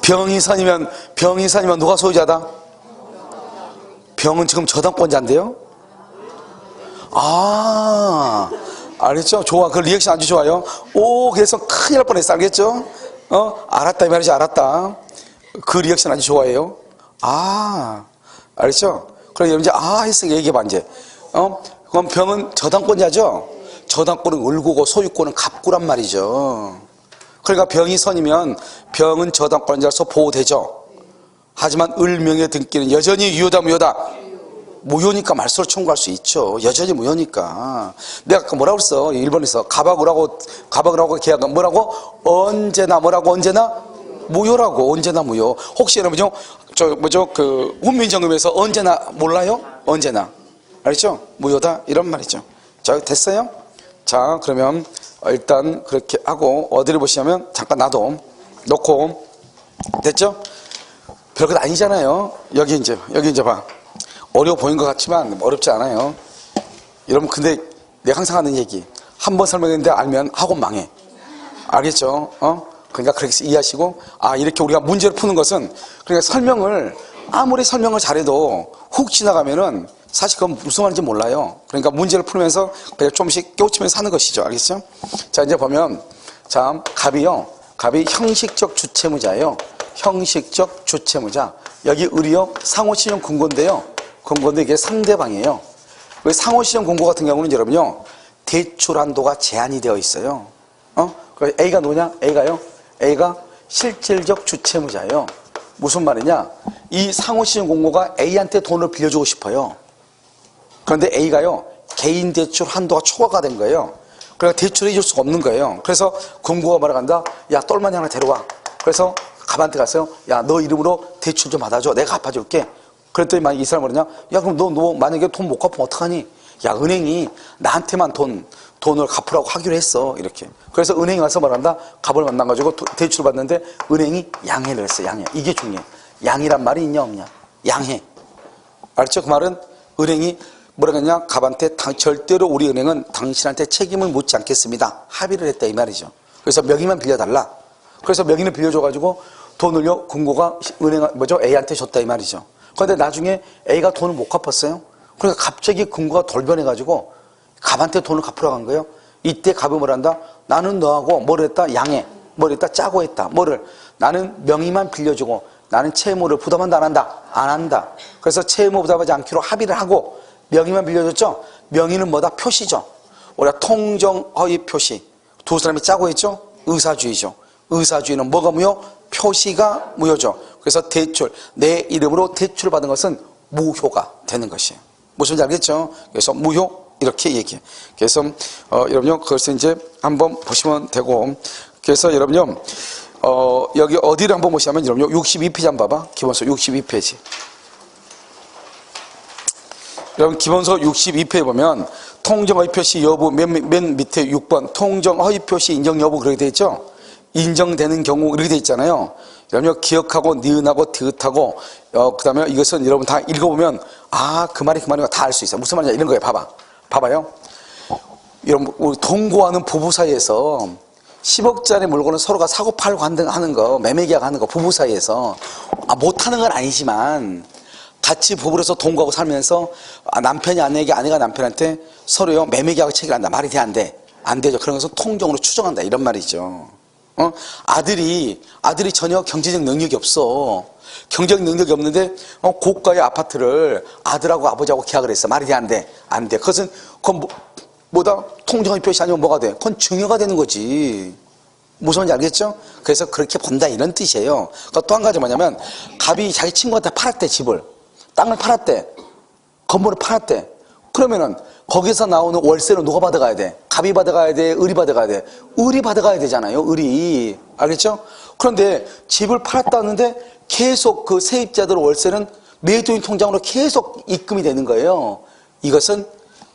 병이 선이면 누가 소유자다? 병은 지금 저당권자인데요? 알겠죠? 좋아. 그 리액션 아주 좋아요. 그래서 큰일 날 뻔했어. 알겠죠? 알았다 이 말이지. 알았다. 그 리액션 아주 좋아해요. 알겠죠? 그럼 여러분 이제 했으니까 얘기해봐 이제. 그럼 병은 저당권자죠? 저당권은 을구고 소유권은 갑구란 말이죠. 그러니까 병이 선이면 병은 저당권자로서 보호되죠. 하지만 을명의 등기는 여전히 유효다, 무효다? 무효니까 말소를 청구할 수 있죠. 여전히 무효니까. 내가 아까 뭐라고 그랬어? 일본에서 갑하고 계약은 뭐라고? 언제나 무효라고. 언제나 무효. 혹시 여러분요, 훈민정음에서 언제나 몰라요? 언제나. 알죠? 무효다. 이런 말이죠. 자, 됐어요? 자, 그러면 일단 그렇게 하고 어디를 보시냐면 잠깐 놓고 됐죠? 별것 아니잖아요. 여기 이제 봐. 어려워 보인 것 같지만 어렵지 않아요. 여러분 근데 내가 항상 하는 얘기, 한 번 설명했는데 알면 학원 망해. 알겠죠? 그러니까 그렇게 이해하시고, 이렇게 우리가 문제를 푸는 것은, 그러니까 아무리 설명을 잘해도 훅 지나가면은 사실 그건 무슨 말인지 몰라요. 그러니까 문제를 풀면서 그냥 조금씩 깨우치면서 하는 것이죠. 알겠죠? 자, 이제 보면, 갑이 형식적 주체무자예요. 형식적 주체무자. 여기 을이요, 상호신용 금고인데요. 금고인데 이게 상대방이에요. 왜 상호신용 금고 같은 경우는 여러분요, 대출 한도가 제한이 되어 있어요. A가 누구냐? A가 실질적 주체무자예요. 무슨 말이냐? 이 상호신용 금고가 A한테 돈을 빌려주고 싶어요. 그런데 A가요, 개인 대출 한도가 초과가 된 거예요. 그러니까 대출을 해줄 수가 없는 거예요. 그래서 금고가 뭐라고 한다? 야, 똘마니 하나 데려와. 그래서 갑한테 갔어요. 야, 너 이름으로 대출 좀 받아줘. 내가 갚아줄게. 그랬더니 만약에 이 사람이 뭐냐? 야, 그럼 너 만약에 돈 못 갚으면 어떡하니? 야, 은행이 나한테만 돈을 갚으라고 하기로 했어. 이렇게. 그래서 은행이 와서 말한다? 갑을 만나가지고 대출을 받는데 은행이 양해를 했어. 양해. 이게 중요해. 양이란 말이 있냐, 없냐? 양해. 알죠? 그 말은 은행이 뭐라고 했냐? 갑한테 절대로 우리 은행은 당신한테 책임을 묻지 않겠습니다. 합의를 했다. 이 말이죠. 그래서 명의만 빌려달라. 그래서 명의를 빌려줘가지고 돈을요, 금고가 A한테 줬다. 이 말이죠. 그런데 나중에 A가 돈을 못 갚았어요. 그러니까 갑자기 금고가 돌변해가지고 갑한테 돈을 갚으러 간 거예요. 이때 갑이 뭘 한다? 나는 너하고 뭘 했다? 양해. 뭘 했다? 짜고 했다. 뭐를? 나는 명의만 빌려주고 나는 채무를 부담한다, 안 한다? 안 한다. 그래서 채무 부담하지 않기로 합의를 하고 명의만 빌려줬죠? 명의는 뭐다? 표시죠. 우리가 통정, 허위, 표시. 두 사람이 짜고 했죠? 의사주의죠. 의사주의는 뭐가 무효? 표시가 무효죠. 그래서 대출, 내 이름으로 대출을 받은 것은 무효가 되는 것이에요. 무슨 말인지 알겠죠? 그래서 무효, 이렇게 얘기해요. 그래서 여러분요, 그것을 이제 한번 보시면 되고, 그래서 여러분요, 여기 어디를 한번 보시면 여러분요, 62페이지 한번 봐봐. 기본서 62페이지. 여러분 기본서 62페이지 보면 통정허위 표시 여부 맨 밑에 6번 통정허위 표시 인정 여부 그렇게 돼 있죠. 인정되는 경우 이렇게 돼 있잖아요. 여러분 기억하고 니은하고 디귿하고 그 다음에 이것은 여러분 다 읽어보면 그 말이 다 알 수 있어요. 무슨 말이냐 이런 거예요. 봐봐요. 여러분 우리 동거하는 부부 사이에서 10억짜리 물건을 서로가 사고 팔고 하는 거 매매 계약하는 거 부부 사이에서 못하는 건 아니지만 같이 부부로서 동거하고 살면서 남편이 아내에게 아내가 남편한테 서로요 매매 계약 체결한다. 말이 돼 안 돼? 안 되죠. 그런 것은 통정으로 추정한다 이런 말이죠. 아들이 전혀 경제적 능력이 없어. 경제적 능력이 없는데 고가의 아파트를 아들하고 아버지하고 계약을 했어. 말이 안 돼. 안 돼. 그것은 뭐다? 통정의 표시 아니면 뭐가 돼? 그건 증여가 되는 거지. 무슨 말인지 알겠죠? 그래서 그렇게 본다 이런 뜻이에요. 그러니까 또 한 가지 뭐냐면 갑이 자기 친구한테 팔았대. 집을, 땅을 팔았대, 건물을 팔았대. 그러면은 거기서 나오는 월세는 누가 받아가야 돼? 갑이 받아가야 돼? 을이 받아가야 돼? 을이 받아가야 되잖아요. 을이. 알겠죠? 그런데 집을 팔았다는데 계속 그 세입자들 월세는 매도인 통장으로 계속 입금이 되는 거예요. 이것은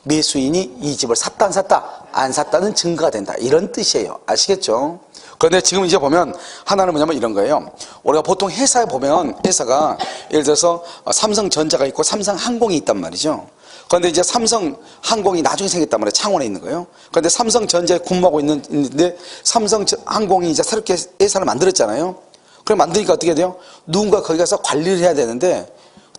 매수인이 이 집을 샀다 안 샀다, 안 샀다는 증거가 된다 이런 뜻이에요. 아시겠죠? 그런데 지금 이제 보면 하나는 뭐냐면 이런 거예요. 우리가 보통 회사에 보면 회사가 예를 들어서 삼성전자가 있고 삼성항공이 있단 말이죠. 그런데 이제 삼성항공이 나중에 생겼단 말이에요. 창원에 있는 거예요. 그런데 삼성전자에 근무하고 있는데 삼성항공이 이제 새롭게 회사를 만들었잖아요. 그럼 만드니까 어떻게 돼요? 누군가 거기 가서 관리를 해야 되는데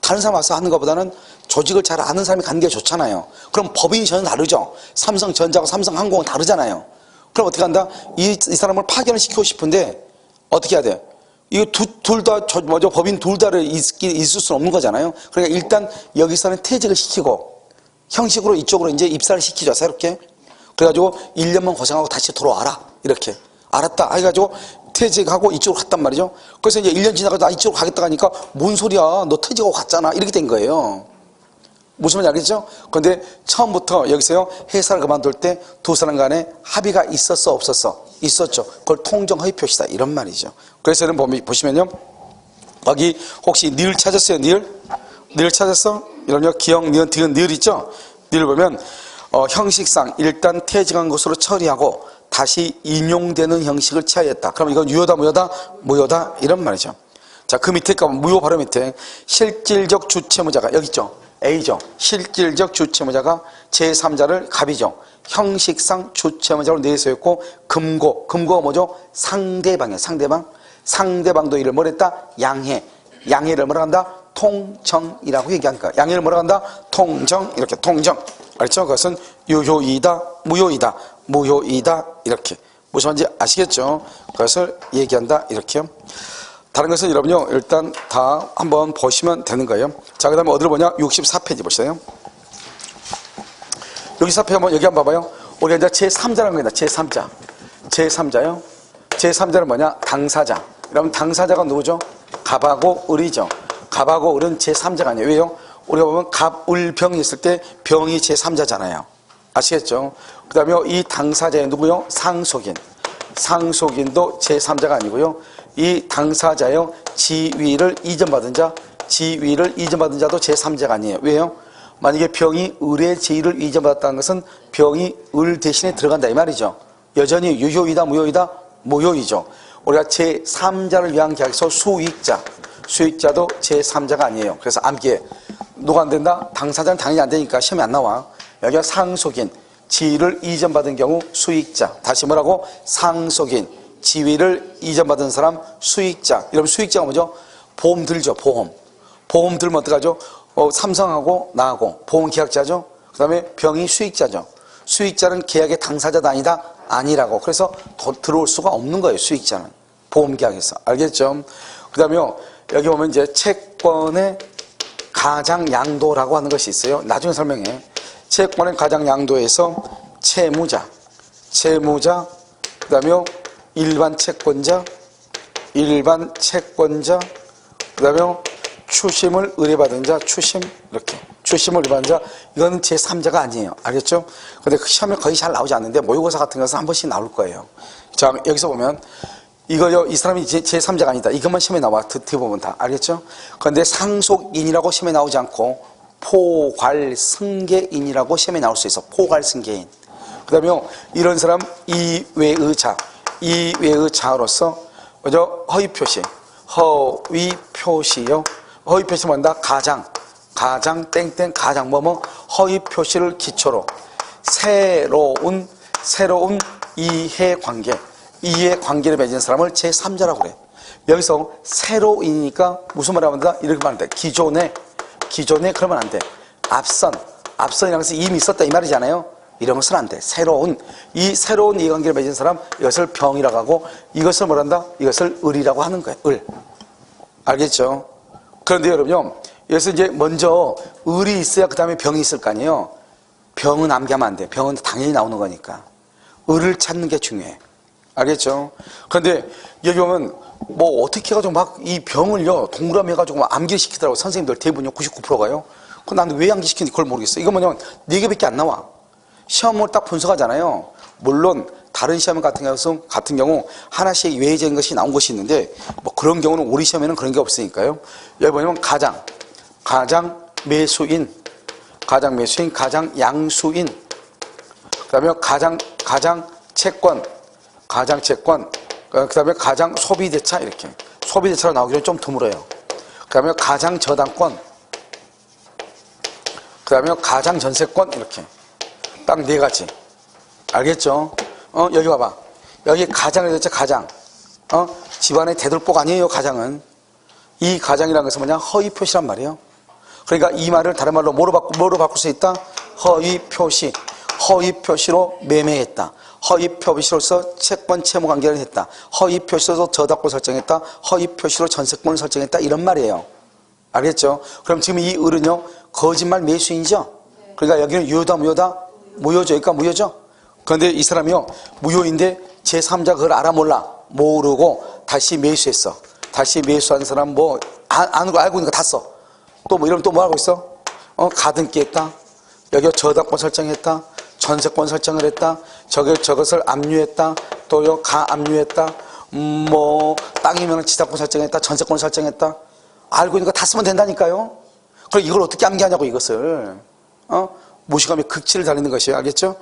다른 사람 와서 하는 것보다는 조직을 잘 아는 사람이 가는 게 좋잖아요. 그럼 법인이 전혀 다르죠. 삼성전자하고 삼성항공은 다르잖아요. 그럼 어떻게 한다? 이 사람을 파견을 시키고 싶은데 어떻게 해야 돼? 이거 둘 다 법인 둘 다를 있을 수는 없는 거잖아요. 그러니까 일단 여기서는 퇴직을 시키고 형식으로 이쪽으로 이제 입사를 시키죠. 새롭게. 그래가지고 1년만 고생하고 다시 돌아와라. 이렇게. 알았다. 해가지고 퇴직하고 이쪽으로 갔단 말이죠. 그래서 이제 1년 지나가서 나 이쪽으로 가겠다 하니까 뭔 소리야. 너 퇴직하고 갔잖아. 이렇게 된 거예요. 무슨 말인지 알겠죠? 그런데 처음부터 여기서요, 회사를 그만둘 때 두 사람 간에 합의가 있었어, 없었어? 있었죠. 그걸 통정 허위 표시다. 이런 말이죠. 그래서 여러분 보시면요. 여기 혹시 니을 찾았어요? 니을? 니을 찾았어? 이런요, 기억, 니은, 디귿, 니을 있죠? 니을 보면, 형식상 일단 퇴직한 것으로 처리하고 다시 인용되는 형식을 취하였다. 그럼 이건 유효다, 무효다? 무효다. 이런 말이죠. 자, 그 밑에 가면 무효 바로 밑에 실질적 주채무자가 여기 있죠. A죠. 실질적 주채무자가 제3자를 갑이죠. 형식상 주채무자로 내세웠고 금고가 뭐죠? 상대방이에요. 상대방도 이를 뭘 했다? 양해를 뭐라 한다? 통정이라고 얘기하니까 양해를 뭐라 한다? 통정. 이렇게 통정. 알죠? 그것은 유효이다, 무효이다 이렇게. 무슨 말인지 아시겠죠? 그것을 얘기한다 이렇게요. 다른 것은 여러분요, 일단 다 한번 보시면 되는 거예요. 자, 그 다음에 어디를 보냐? 64페이지 보세요. 64페이지 한번 여기 한번 봐봐요. 우리가 이제 제3자라는 겁니다. 제3자요. 제3자는 뭐냐? 당사자. 그럼 당사자가 누구죠? 갑하고 을이죠. 갑하고 을은 제3자가 아니에요. 왜요? 우리가 보면 갑, 을, 병이 있을 때 병이 제3자잖아요. 아시겠죠? 그 다음에 이 당사자의 누구요? 상속인도 제3자가 아니고요. 이 당사자요, 지위를 이전받은 자도 제3자가 아니에요. 왜요? 만약에 병이 을의 지위를 이전받았다는 것은 병이 을 대신에 들어간다 이 말이죠. 여전히 유효이다, 무효이다? 무효이죠. 우리가 제3자를 위한 계약서 수익자도 제3자가 아니에요. 그래서 암기에 누가 안 된다? 당사자는 당연히 안 되니까 시험에 안 나와. 여기가 상속인, 지위를 이전받은 경우 수익자. 다시 뭐라고? 상속인, 지위를 이전받은 사람 수익자. 이러면 수익자가 뭐죠? 보험 들죠. 보험 들면 어떡하죠? 삼성하고 나하고 보험 계약자죠. 그 다음에 병이 수익자죠. 수익자는 계약의 당사자도 아니다? 아니라고. 그래서 더 들어올 수가 없는 거예요. 수익자는 보험 계약에서. 알겠죠? 그 다음에 여기 보면 이제 채권의 가장 양도라고 하는 것이 있어요. 나중에 설명해. 채권의 가장 양도에서 채무자, 그 다음에 일반 채권자, 그 다음에 추심을 의뢰받은 자, 이렇게. 추심을 의뢰받은 자, 이거는 제3자가 아니에요. 알겠죠? 근데 그 시험에 거의 잘 나오지 않는데, 모의고사 같은 것은 한 번씩 나올 거예요. 자, 여기서 보면, 이거요, 이 사람이 제3자가 아니다. 이것만 시험에 나와. 어떻게 보면 다. 알겠죠? 그런데 상속인이라고 시험에 나오지 않고, 포괄승계인이라고 시험에 나올 수 있어. 포괄승계인. 그 다음에 이런 사람, 이외의 자로서, 먼저 허위표시요. 허위표시 뭔다? 가장 땡땡 가장 뭐뭐 허위표시를 기초로 새로운 이해관계를 맺은 사람을 제3자라고 그래. 여기서 새로이니까 무슨 말을 하면 된다? 이렇게 말하면 돼. 기존에 그러면 안 돼. 앞선이라는 것은 이미 있었다 이 말이잖아요. 이런 것은 안 돼. 이 새로운 이해관계를 맺은 사람, 이것을 병이라고 하고, 이것을 뭐란다? 이것을 을이라고 하는 거예요. 을. 알겠죠? 그런데 여러분요, 여기서 이제 먼저 을이 있어야 그 다음에 병이 있을 거 아니에요? 병은 암기하면 안 돼. 병은 당연히 나오는 거니까. 을을 찾는 게 중요해. 알겠죠? 그런데 여기 보면 뭐 어떻게 해가지고 막 이 병을요, 동그라미 해가지고 막 암기시키더라고. 선생님들 대부분요, 99%가요. 그럼 나는 왜 암기시키는지 그걸 모르겠어. 이거 뭐냐면 4개밖에 안 나와. 시험을 딱 분석하잖아요. 물론 다른 시험 같은 경우 하나씩 외적인 것이 나온 것이 있는데 뭐 그런 경우는 우리 시험에는 그런 게 없으니까요. 여기 보면 가장 매수인, 가장 양수인, 그 다음에 가장 채권, 그 다음에 가장 소비대차, 이렇게. 소비대차가 나오기는 좀 드물어요. 그 다음에 가장 저당권, 그 다음에 가장 전세권, 이렇게. 딱 4가지. 알겠죠? 여기 봐봐. 여기 가장을 했죠, 가장. 집안의 대들보 아니에요, 가장은. 이 가장이라는 것은 뭐냐? 허위 표시란 말이에요. 그러니까 이 말을 다른 말로 뭐로 바꿀 수 있다? 허위 표시. 허위 표시로 매매했다. 허위 표시로서 채권 채무 관계를 했다. 허위 표시로서 저당권 설정했다. 허위 표시로 전세권을 설정했다. 이런 말이에요. 알겠죠? 그럼 지금 이 을은요, 거짓말 매수인이죠? 그러니까 여기는 유효다, 무효다? 무효죠. 그러니까 무효죠? 그런데 이 사람이요, 무효인데 제3자 그걸 알아 몰라. 모르고 다시 매수했어. 다시 매수한 사람 뭐, 알고 있는 거 다 써. 또 뭐 이러면 또 뭐 하고 있어? 가등기 했다. 여기 저당권 설정했다. 전세권 설정을 했다. 저것을 압류했다. 또요, 가압류했다. 뭐, 땅이면 지상권 설정했다. 전세권 설정했다. 알고 있는 거 다 쓰면 된다니까요? 그럼 이걸 어떻게 암기하냐고, 이것을. 무식함의 극치를 달리는 것이에요. 알겠죠?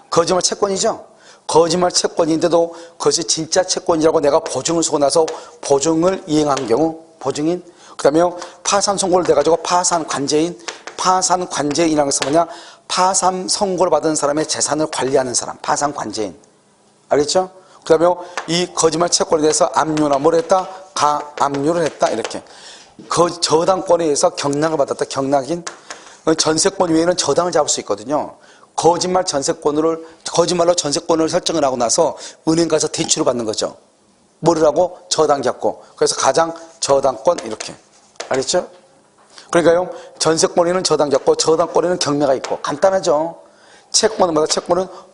거짓말 채권이죠? 거짓말 채권인데도 그것이 진짜 채권이라고 내가 보증을 쓰고 나서 보증을 이행한 경우, 보증인. 그 다음에 파산 선고를 내가지고 파산 관제인이라는 것은 뭐냐? 파산 선고를 받은 사람의 재산을 관리하는 사람, 파산 관제인. 알겠죠? 그 다음에 이 거짓말 채권에 대해서 압류나 뭘 했다? 가압류를 했다. 이렇게. 저당권에 의해서 경락을 받았다. 경락인. 전세권 외에는 저당을 잡을 수 있거든요. 거짓말로 전세권을 설정을 하고 나서 은행 가서 대출을 받는 거죠. 뭐라고? 저당 잡고. 그래서 가장 저당권, 이렇게. 알겠죠? 그러니까요, 전세권에는 저당 잡고 저당권에는 경매가 있고. 간단하죠? 채권은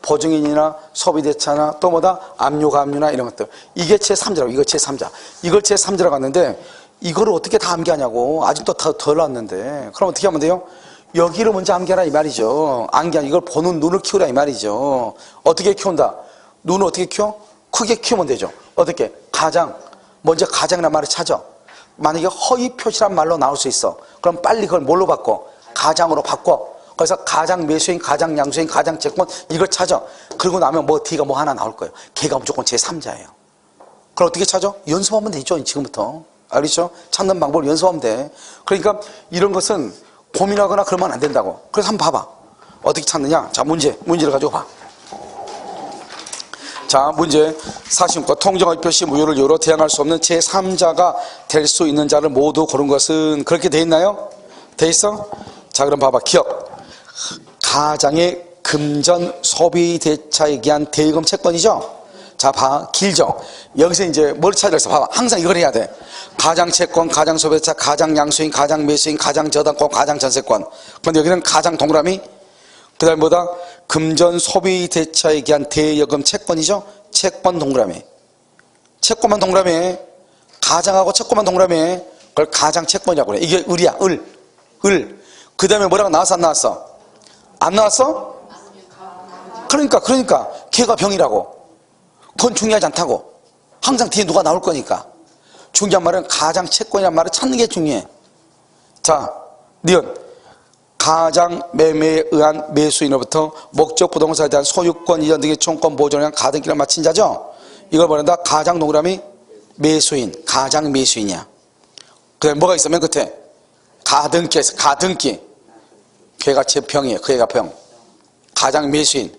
보증인이나 소비대차나 또 뭐다? 압류나 이런 것들. 이게 제3자라고, 이거 제3자. 이걸 제3자라고 하는데 이거를 어떻게 다 암기하냐고. 아직도 덜 왔는데. 그럼 어떻게 하면 돼요? 여기를 먼저 암기하라 이 말이죠. 이걸 보는 눈을 키우라 이 말이죠. 어떻게 키운다? 눈을 어떻게 키워? 크게 키우면 되죠. 어떻게? 먼저 가장이라는 말을 찾아. 만약에 허위 표시란 말로 나올 수 있어. 그럼 빨리 그걸 뭘로 바꿔? 가장으로 바꿔. 그래서 가장 매수인, 가장 양수인, 가장 채권 이걸 찾아. 그러고 나면 D가 뭐 하나 나올 거예요. 걔가 무조건 제3자예요. 그럼 어떻게 찾아? 연습하면 되죠. 지금부터. 알겠죠? 찾는 방법을 연습하면 돼. 그러니까 이런 것은 고민하거나 그러면 안 된다고. 그래서 한번 봐봐. 어떻게 찾느냐? 자, 문제를 가지고 봐. 자, 문제 46번. 통정의 표시 무효를 이유로 대항할 수 없는 제3자가 될 수 있는 자를 모두 고른 것은 그렇게 돼 있나요? 돼 있어? 자, 그럼 봐봐. 기억. 가장의 금전 소비 대차에 기한 대금 채권이죠? 자, 봐. 길죠? 여기서 이제 뭘 찾으라 했어? 봐봐. 항상 이걸 해야 돼. 가장 채권, 가장 소비대차, 가장 양수인, 가장 매수인, 가장 저당권, 가장 전세권. 그런데 여기는 가장 동그라미. 그 다음에 뭐다? 금전 소비 대차에 기한 대여금 채권이죠? 채권 동그라미. 채권만 동그라미. 가장하고 채권만 동그라미. 그걸 가장 채권이라고 그래. 이게 을이야. 을. 그 다음에 뭐라고 나왔어? 안 나왔어? 안 나왔어? 그러니까 걔가 병이라고. 그건 중요하지 않다고. 항상 뒤에 누가 나올 거니까. 중요한 말은 가장 채권이란 말을 찾는 게 중요해. 자, 니은. 가장 매매에 의한 매수인으로부터 목적 부동산에 대한 소유권 이전 등의 총권 보존에 대한 가등기를 마친 자죠. 이걸 말한다. 가장 동그라미 매수인. 가장 매수인이야. 그래, 뭐가 있어? 맨 끝에 가등기에서 가등기. 걔가 병이에요. 그 애가 병. 가장 매수인.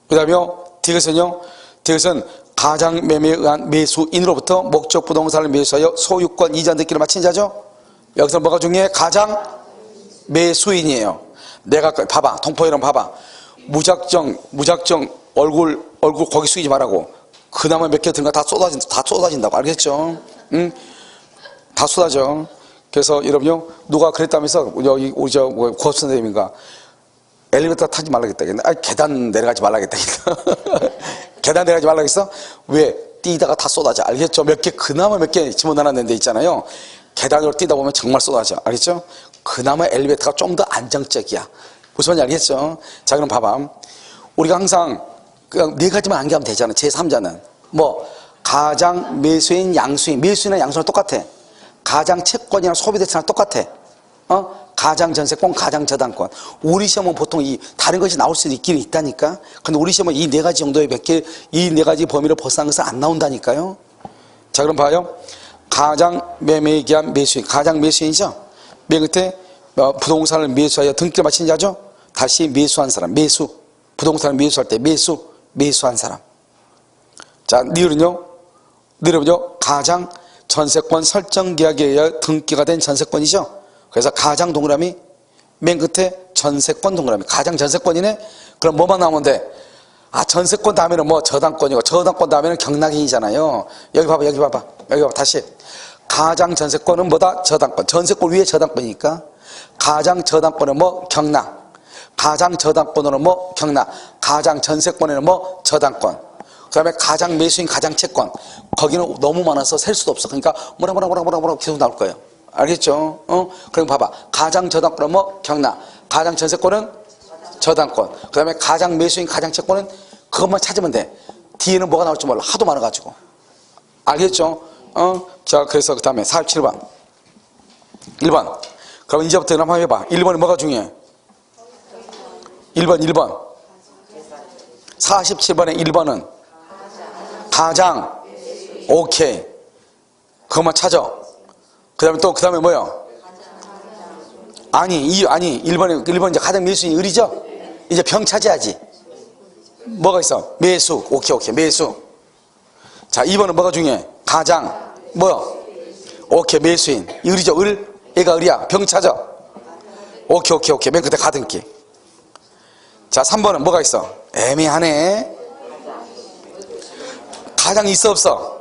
그 다음에 뒤에서는 가장 매매에 의한 매수인으로부터 목적 부동산을 매수하여 소유권 이전 등기를 마친 자죠. 여기서 뭐가 중요해? 가장 매수인이에요. 내가 봐봐. 동포 여러분 봐봐. 무작정 얼굴 거기 숙이지 말라고. 그나마 몇 개 든 거 다 쏟아진다고. 알겠죠? 응? 다 쏟아져. 그래서 여러분요, 누가 그랬다면서, 여기, 우리 고업 선생님인가, 엘리베이터 타지 말라겠다. 계단 내려가지 말라겠다. 계단 내려가지 말라겠어? 왜? 뛰다가 다 쏟아져. 알겠죠? 그나마 몇 개 집어넣어놨는 데 있잖아요. 계단으로 뛰다 보면 정말 쏟아져. 알겠죠? 그나마 엘리베이터가 좀 더 안정적이야. 무슨 말인지 알겠죠? 자, 그럼 봐봐. 우리가 항상 그냥 네 가지만 암기하면 되잖아. 제3자는. 가장, 매수인, 양수인. 매수인이나 양수는 똑같아. 가장 채권이나 소비대차랑 똑같아. 가장 전세권, 가장 저당권. 우리 시험은 보통 다른 것이 나올 수도 있긴 있다니까. 근데 우리 시험은 이 네 가지 정도의 이 네 가지 범위를 벗어난 것은 안 나온다니까요. 자, 그럼 봐요. 가장 매매에 기한 매수인. 가장 매수인이죠? 맨 끝에 부동산을 매수하여 등기를 마친 자죠? 다시 매수한 사람. 매수. 부동산을 매수할 때 매수한 사람. 자, 니은은요? 가장 전세권 설정 계약에 의해 등기가 된 전세권이죠? 그래서 가장 동그라미, 맨 끝에 전세권 동그라미. 가장 전세권이네? 그럼 뭐만 나오면 돼? 전세권 다음에는 저당권이고, 저당권 다음에는 경락인이잖아요. 여기 봐봐. 다시. 가장 전세권은 뭐다? 저당권. 전세권 위에 저당권이니까. 가장 저당권은 경락. 가장 저당권으로는 경락. 가장 전세권에는 저당권. 그 다음에 가장 매수인, 가장 채권. 거기는 너무 많아서 셀 수도 없어. 그러니까 뭐라 계속 나올 거예요. 알겠죠? 그럼 봐봐. 가장 저당권은 경락. 가장 전세권은 저당권. 그 다음에 가장 매수인, 가장 채권은 그것만 찾으면 돼. 뒤에는 뭐가 나올지 몰라. 하도 많아가지고. 알겠죠? 자, 그래서 그 다음에 47번. 1번. 그럼 이제부터 한번 해봐. 1번이 뭐가 중요해? 1번. 47번에 1번은 가장. 오케이. 그것만 찾아. 그 다음에 뭐요? 아니, 1번 이제 가장 매수인 을이죠? 이제 병 찾아야지. 뭐가 있어? 매수. 오케이. 매수. 자, 2번은 뭐가 중요해? 가장. 오케이, 매수인. 을이죠? 을. 얘가 을이야. 병 찾아. 오케이. 맨 끝에 가등기. 자, 3번은 뭐가 있어? 애매하네. 가장 있어, 없어?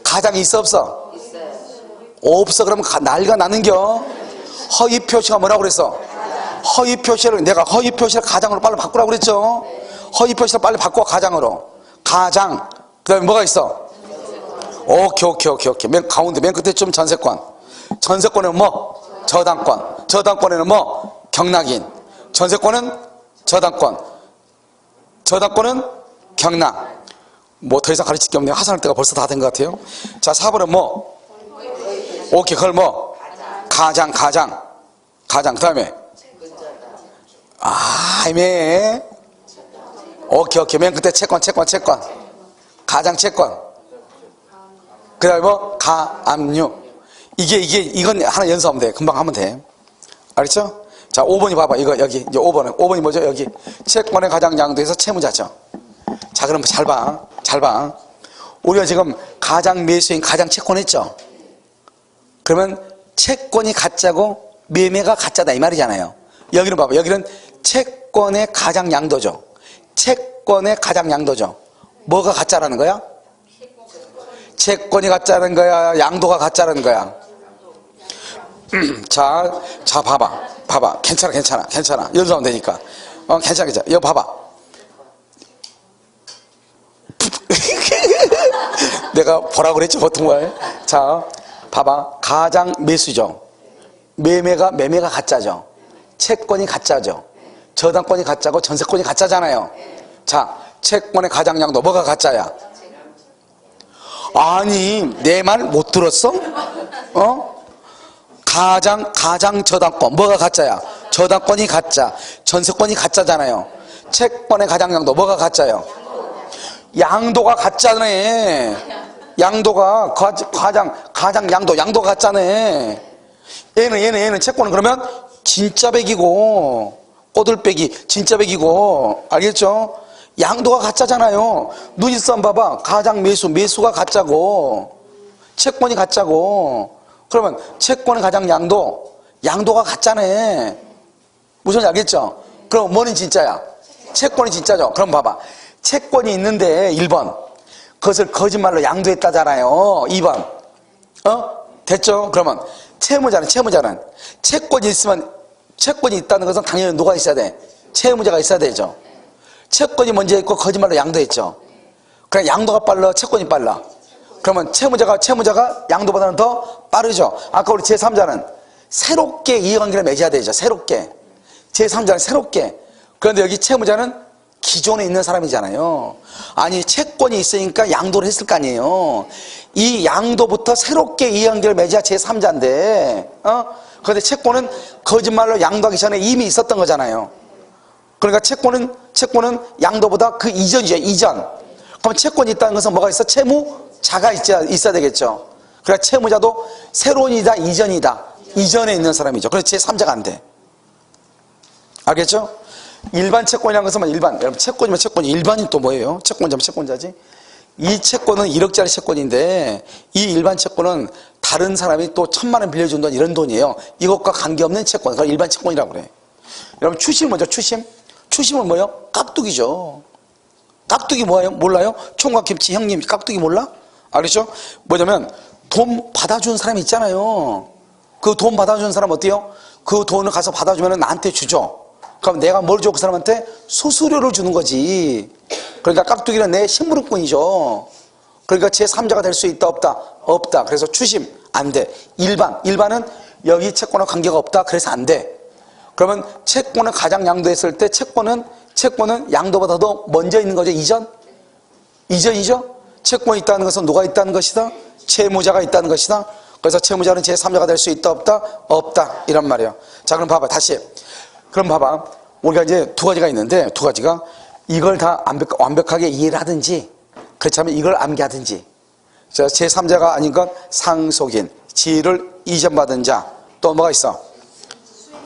가장 있어, 없어? 없어. 그러면 난리가 나는겨. 허위 표시가 뭐라고 그랬어? 내가 허위 표시를 가장으로 빨리 바꾸라고 그랬죠? 허위 표시를 빨리 바꿔, 가장으로. 가장. 그 다음에 뭐가 있어? 오케이. 맨 가운데, 맨 끝에 좀 전세권. 전세권은 저당권. 저당권에는 경락인. 전세권은 저당권. 저당권은 경락. 더 이상 가르칠 게 없네요. 하산할 때가 벌써 다 된 것 같아요. 자, 4번은 오케이, 그걸 가장. 그 다음에 애매해. 오케이. 맨 끝에 채권. 가장 채권. 그 다음에 가압류. 이건 하나 연습하면 돼. 금방 하면 돼. 알겠죠? 자, 5번이 봐봐. 여기. 이제 5번이 뭐죠? 여기. 채권의 가장 양도에서 채무자죠. 자, 그럼 잘 봐. 우리가 지금 가장 매수인, 가장 채권 했죠? 그러면 채권이 가짜고 매매가 가짜다 이 말이잖아요. 여기는 봐봐. 여기는 채권의 가장 양도죠. 채권의 가장 양도죠. 뭐가 가짜라는 거야? 채권이 가짜라는 거야? 양도가 가짜라는 거야? 자, 봐봐. 괜찮아. 연습하면 되니까. 괜찮아. 이거 봐봐. 내가 보라고 그랬죠, 보통 말. 자, 봐봐. 가장 매수죠. 매매가 가짜죠. 채권이 가짜죠. 저당권이 가짜고 전세권이 가짜잖아요. 자, 채권의 가장 양도 뭐가 가짜야? 아니, 내 말 못 들었어? 가장 저당권 뭐가 가짜야? 저당권이 가짜. 전세권이 가짜잖아요. 채권의 가장 양도 뭐가 가짜요? 양도가 가짜네. 양도가 가장 양도가 가짜네. 얘는 채권은 그러면 진짜 백이고 꼬들백이 진짜 백이고. 알겠죠? 양도가 가짜잖아요. 누이썸 봐봐. 가장 매수가 가짜고 채권이 가짜고. 그러면 채권의 가장 양도가 가짜네. 무슨 말인지 알겠죠? 그럼 뭐는 진짜야? 채권이 진짜죠. 그럼 봐봐. 채권이 있는데 1번 그것을 거짓말로 양도했다잖아요. 2번 됐죠? 그러면 채무자는 채권이 있으면 채권이 있다는 것은 당연히 누가 있어야 돼? 채무자가 있어야 되죠. 채권이 먼저 있고 거짓말로 양도했죠. 그냥 양도가 빨라, 채권이 빨라. 그러면 채무자가 양도보다는 더 빠르죠. 아까 우리 제3자는 새롭게 이해관계를 맺어야 되죠. 새롭게. 제3자는 새롭게. 그런데 여기 채무자는 기존에 있는 사람이잖아요. 아니 채권이 있으니까 양도를 했을 거 아니에요. 이 양도부터 새롭게 이해관계를 맺어야 제3자인데 그런데 채권은 거짓말로 양도하기 전에 이미 있었던 거잖아요. 그러니까 채권은 양도보다 그 이전이죠. 이전. 그럼 채권이 있다는 것은 뭐가 있어? 채무자가 있어야 되겠죠. 그러니까 채무자도 새로운이다, 이전이다. 이전에 있는 사람이죠. 그래서 제3자가 안 돼. 알겠죠? 일반 채권이라는 것은 여러분 채권이면 채권이, 일반인 또 뭐예요? 채권자면 채권자지. 이 채권은 1억짜리 채권인데 이 일반 채권은 다른 사람이 또 1,000만 원 빌려준다는 이런 돈이에요. 이것과 관계없는 채권. 그걸 일반 채권이라고 그래. 여러분 추심 뭐죠? 추심은 뭐예요? 깍두기죠. 깍두기 뭐예요? 몰라요? 총각김치 형님 깍두기 몰라? 알겠죠? 뭐냐면 돈 받아준 사람이 있잖아요. 그 돈 받아준 사람 어때요? 그 돈을 가서 받아주면 나한테 주죠. 그럼 내가 뭘 줘? 그 사람한테 수수료를 주는 거지. 그러니까 깍두기는 내 심부름꾼이죠. 그러니까 제3자가 될 수 있다 없다? 없다. 그래서 추심 안 돼. 일반은 여기 채권과 관계가 없다. 그래서 안 돼. 그러면 채권을 가장 양도했을 때 채권은 양도보다도 먼저 있는 거죠. 이전이죠. 채권이 있다는 것은 누가 있다는 것이다? 채무자가 있다는 것이다. 그래서 채무자는 제3자가 될 수 있다 없다? 없다. 이란 말이에요. 자 그럼 봐봐. 다시. 그럼 봐봐. 우리가 이제 두 가지가 있는데 두 가지가 이걸 다 완벽하게 이해를 하든지 그렇다면 이걸 암기하든지 제3자가 아닌 건 상속인, 지위를 이전받은 자, 또 뭐가 있어?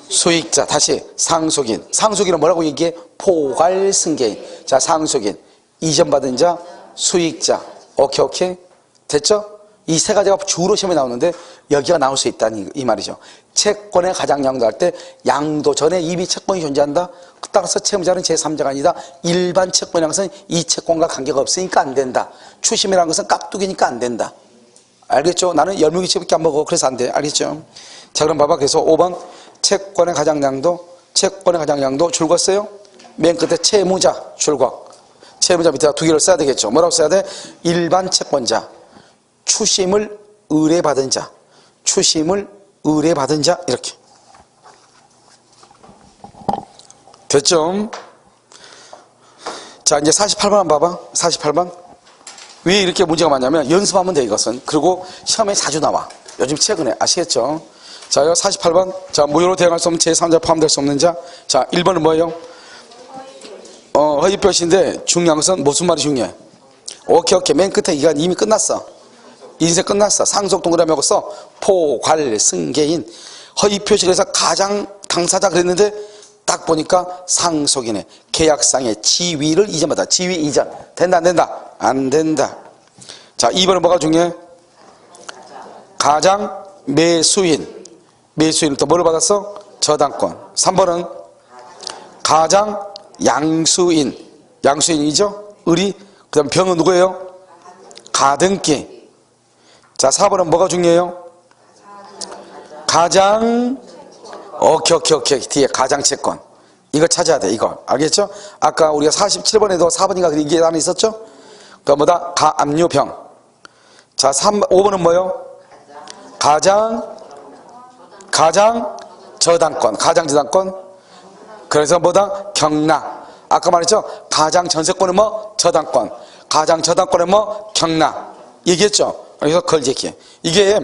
수익자. 다시 상속인은 뭐라고 얘기해? 포괄승계인. 자 상속인, 이전받은 자, 수익자. 오케이 됐죠? 이 세 가지가 주로 시험에 나오는데 여기가 나올 수 있다는 이 말이죠. 채권에 가장 양도할 때 양도 전에 이미 채권이 존재한다. 따라서 채무자는 제3자가 아니다. 일반 채권이라는 것은 이 채권과 관계가 없으니까 안 된다. 추심이라는 것은 깍두기니까 안 된다. 알겠죠? 나는 열무김치밖에 안 먹어. 그래서 안 돼. 알겠죠? 자 그럼 봐봐. 그래서 5번 채권의 가장 양도 줄궜어요. 맨 끝에 채무자 줄거. 채무자 밑에다 두 개를 써야 되겠죠. 뭐라고 써야 돼? 일반 채권자, 추심을 의뢰받은 자, 이렇게. 됐죠? 자 이제 48번 한번 봐봐. 48번. 왜 이렇게 문제가 많냐면 연습하면 돼 이것은. 그리고 시험에 자주 나와. 요즘 최근에. 아시겠죠? 자 48번. 자 무효로 대응할 수 없는 제3자 포함될 수 없는 자. 자 1번은 뭐예요? 허위표시인데 중요한 것은 무슨 말이 중요해? 오케이 맨 끝에 이건 이미 끝났어. 인생 끝났어. 상속 동그라미 하고 써. 포괄승계인. 허위표시. 그래서 가장 당사자 그랬는데 딱 보니까 상속인의 계약상의 지위를 이전받아. 지위 이전. 된다 안 된다? 안 된다. 자 2번은 뭐가 중요해? 가장 매수인. 매수인은 또 뭐를 받았어? 저당권. 3번은 가장 양수인이죠? 의리. 그 다음 병은 누구예요? 가등기. 자 4번은 뭐가 중요해요? 가장 오케이 뒤에 가장채권. 이거 찾아야 돼. 이거 알겠죠? 아까 우리가 47번에도 4번인가 이게 하나 있었죠? 그 뭐다? 가압류병. 자 5번은 뭐예요? 가장 저당권. 그래서 뭐다? 경락. 아까 말했죠? 가장 전세권은 뭐? 저당권. 가장 저당권은 뭐? 경락. 얘기했죠? 그래서 걸재기. 이게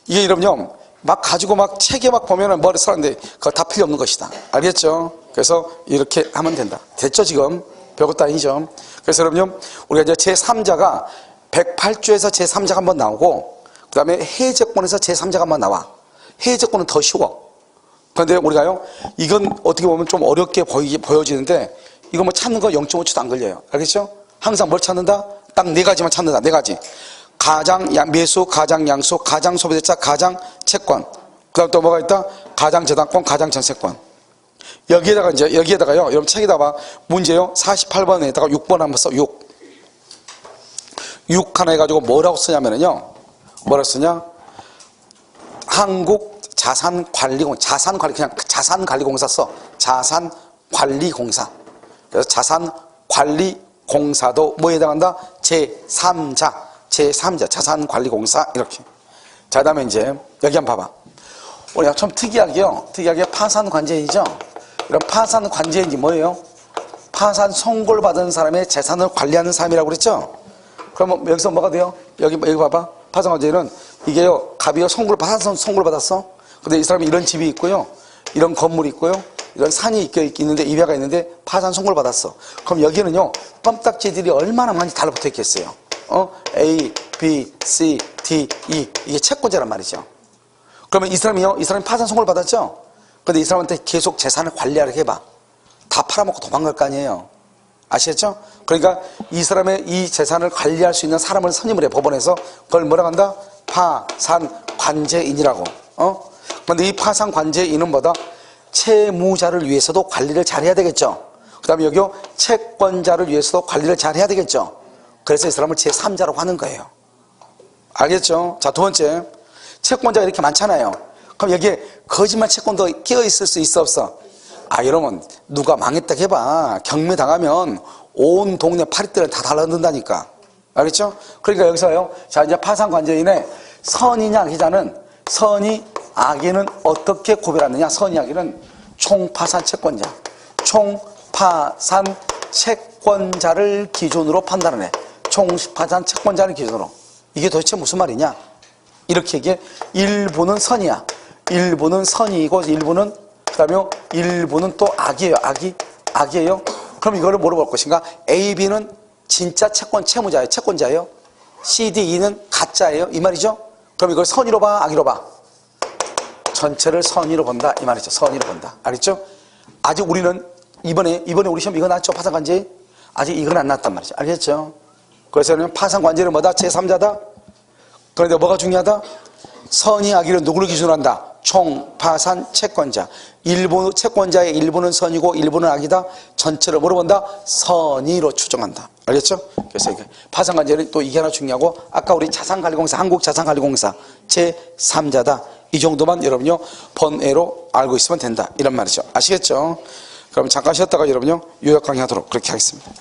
여러분요, 막 가지고 막 책에 막 보면은 머리 쓰는데 그거 다 필요 없는 것이다. 알겠죠? 그래서 이렇게 하면 된다. 됐죠, 지금? 별것도 아니죠? 그래서 여러분요, 우리가 이제 제3자가 108조에서 제3자가 한번 나오고, 그 다음에 해제권에서 제3자가 한번 나와. 해제권은 더 쉬워. 그런데 우리가요, 이건 어떻게 보면 좀 어렵게 보여지는데, 이거 뭐 찾는 거 0.5초도 안 걸려요. 알겠죠? 항상 뭘 찾는다? 딱 4가지만 찾는다. 4가지. 가장 매수, 가장 양수, 가장 소비대차, 가장 채권. 그 다음 또 뭐가 있다? 가장 저당권, 가장 전세권. 여기에다가 이제 여기에다가요. 여러분 책에다가 문제요. 48번에다가 6번 한번 써. 6 하나 해가지고 뭐라고 쓰냐면요. 뭐라고 쓰냐? 한국 자산관리 그냥 자산관리공사 써. 자산관리공사. 그래서 자산관리공사도 뭐에 해당한다? 제3자 자산관리공사 이렇게. 자, 그다음에 이제 여기 한번 봐봐. 오늘 좀 특이하게 파산관제인이죠. 이런 파산관제인이 뭐예요? 파산 선고를 받은 사람의 재산을 관리하는 사람이라고 그랬죠. 그러면 여기서 뭐가 돼요? 여기 봐봐. 파산관제인은 이게요, 갑이요, 선고를 받았어. 근데 이 사람이 이런 집이 있고요, 이런 건물이 있고요, 이런 산이 있는데, 입야가 있는데 파산 선고를 받았어. 그럼 여기는요, 껌딱지들이 얼마나 많이 달라붙어 있겠어요. A, B, C, D, E 이게 채권자란 말이죠. 그러면 이 사람이 파산 선고를 받았죠. 근데 이 사람한테 계속 재산을 관리하게 해봐. 다 팔아먹고 도망갈 거 아니에요. 아시겠죠? 그러니까 이 사람의 이 재산을 관리할 수 있는 사람을 선임을 해, 법원에서. 그걸 뭐라고 한다? 파산관제인이라고. 근데 이 파산관제인은 뭐다? 채무자를 위해서도 관리를 잘해야 되겠죠. 그 다음에 여기요, 채권자를 위해서도 관리를 잘해야 되겠죠. 그래서 이 사람을 제3자라고 하는 거예요. 알겠죠? 자, 두 번째, 채권자가 이렇게 많잖아요. 그럼 여기에 거짓말 채권도 끼어있을 수 있어, 없어? 여러분, 누가 망했다 해봐. 경매 당하면 온 동네 파리떼를 다 달라든다니까. 알겠죠? 그러니까 여기서요, 자, 이제 파산관제인의 선이냐 악이냐는, 선이 악의는 어떻게 구별하느냐? 선이 악의는 총파산 채권자를 기준으로 판단을 해. 총파산 채권자를 기준으로. 이게 도대체 무슨 말이냐? 이렇게 얘기해. 일부는 선이야. 일부는 선이고, 그다음에 일부는 또 악이에요. 그럼 이거를 뭐로 볼 것인가? A, B는 진짜 채권자예요. C, D, E는 가짜예요. 이 말이죠. 그럼 이걸 선의로 봐, 악의로 봐? 전체를 선의로 본다, 이 말이죠. 선의로 본다. 알겠죠? 아직 우리는 이번에 우리 시험 이거 났죠? 파산관제? 아직 이건 안 났단 말이죠. 알겠죠? 그래서 파산관제는 뭐다? 제3자다? 그런데 뭐가 중요하다? 선의 악의를 누구를 기준으로 한다? 총파산 채권자. 채권자의 일부는 선이고 일부는 악이다. 전체를 뭐로 본다? 선의로 추정한다. 알겠죠? 그래서 이게 파산관제는 또 이게 하나 중요하고, 아까 우리 자산관리공사, 한국자산관리공사 제3자다. 이 정도만 여러분요, 번외로 알고 있으면 된다. 이런 말이죠. 아시겠죠? 그럼 잠깐 쉬었다가 여러분요, 요약 강의하도록 그렇게 하겠습니다.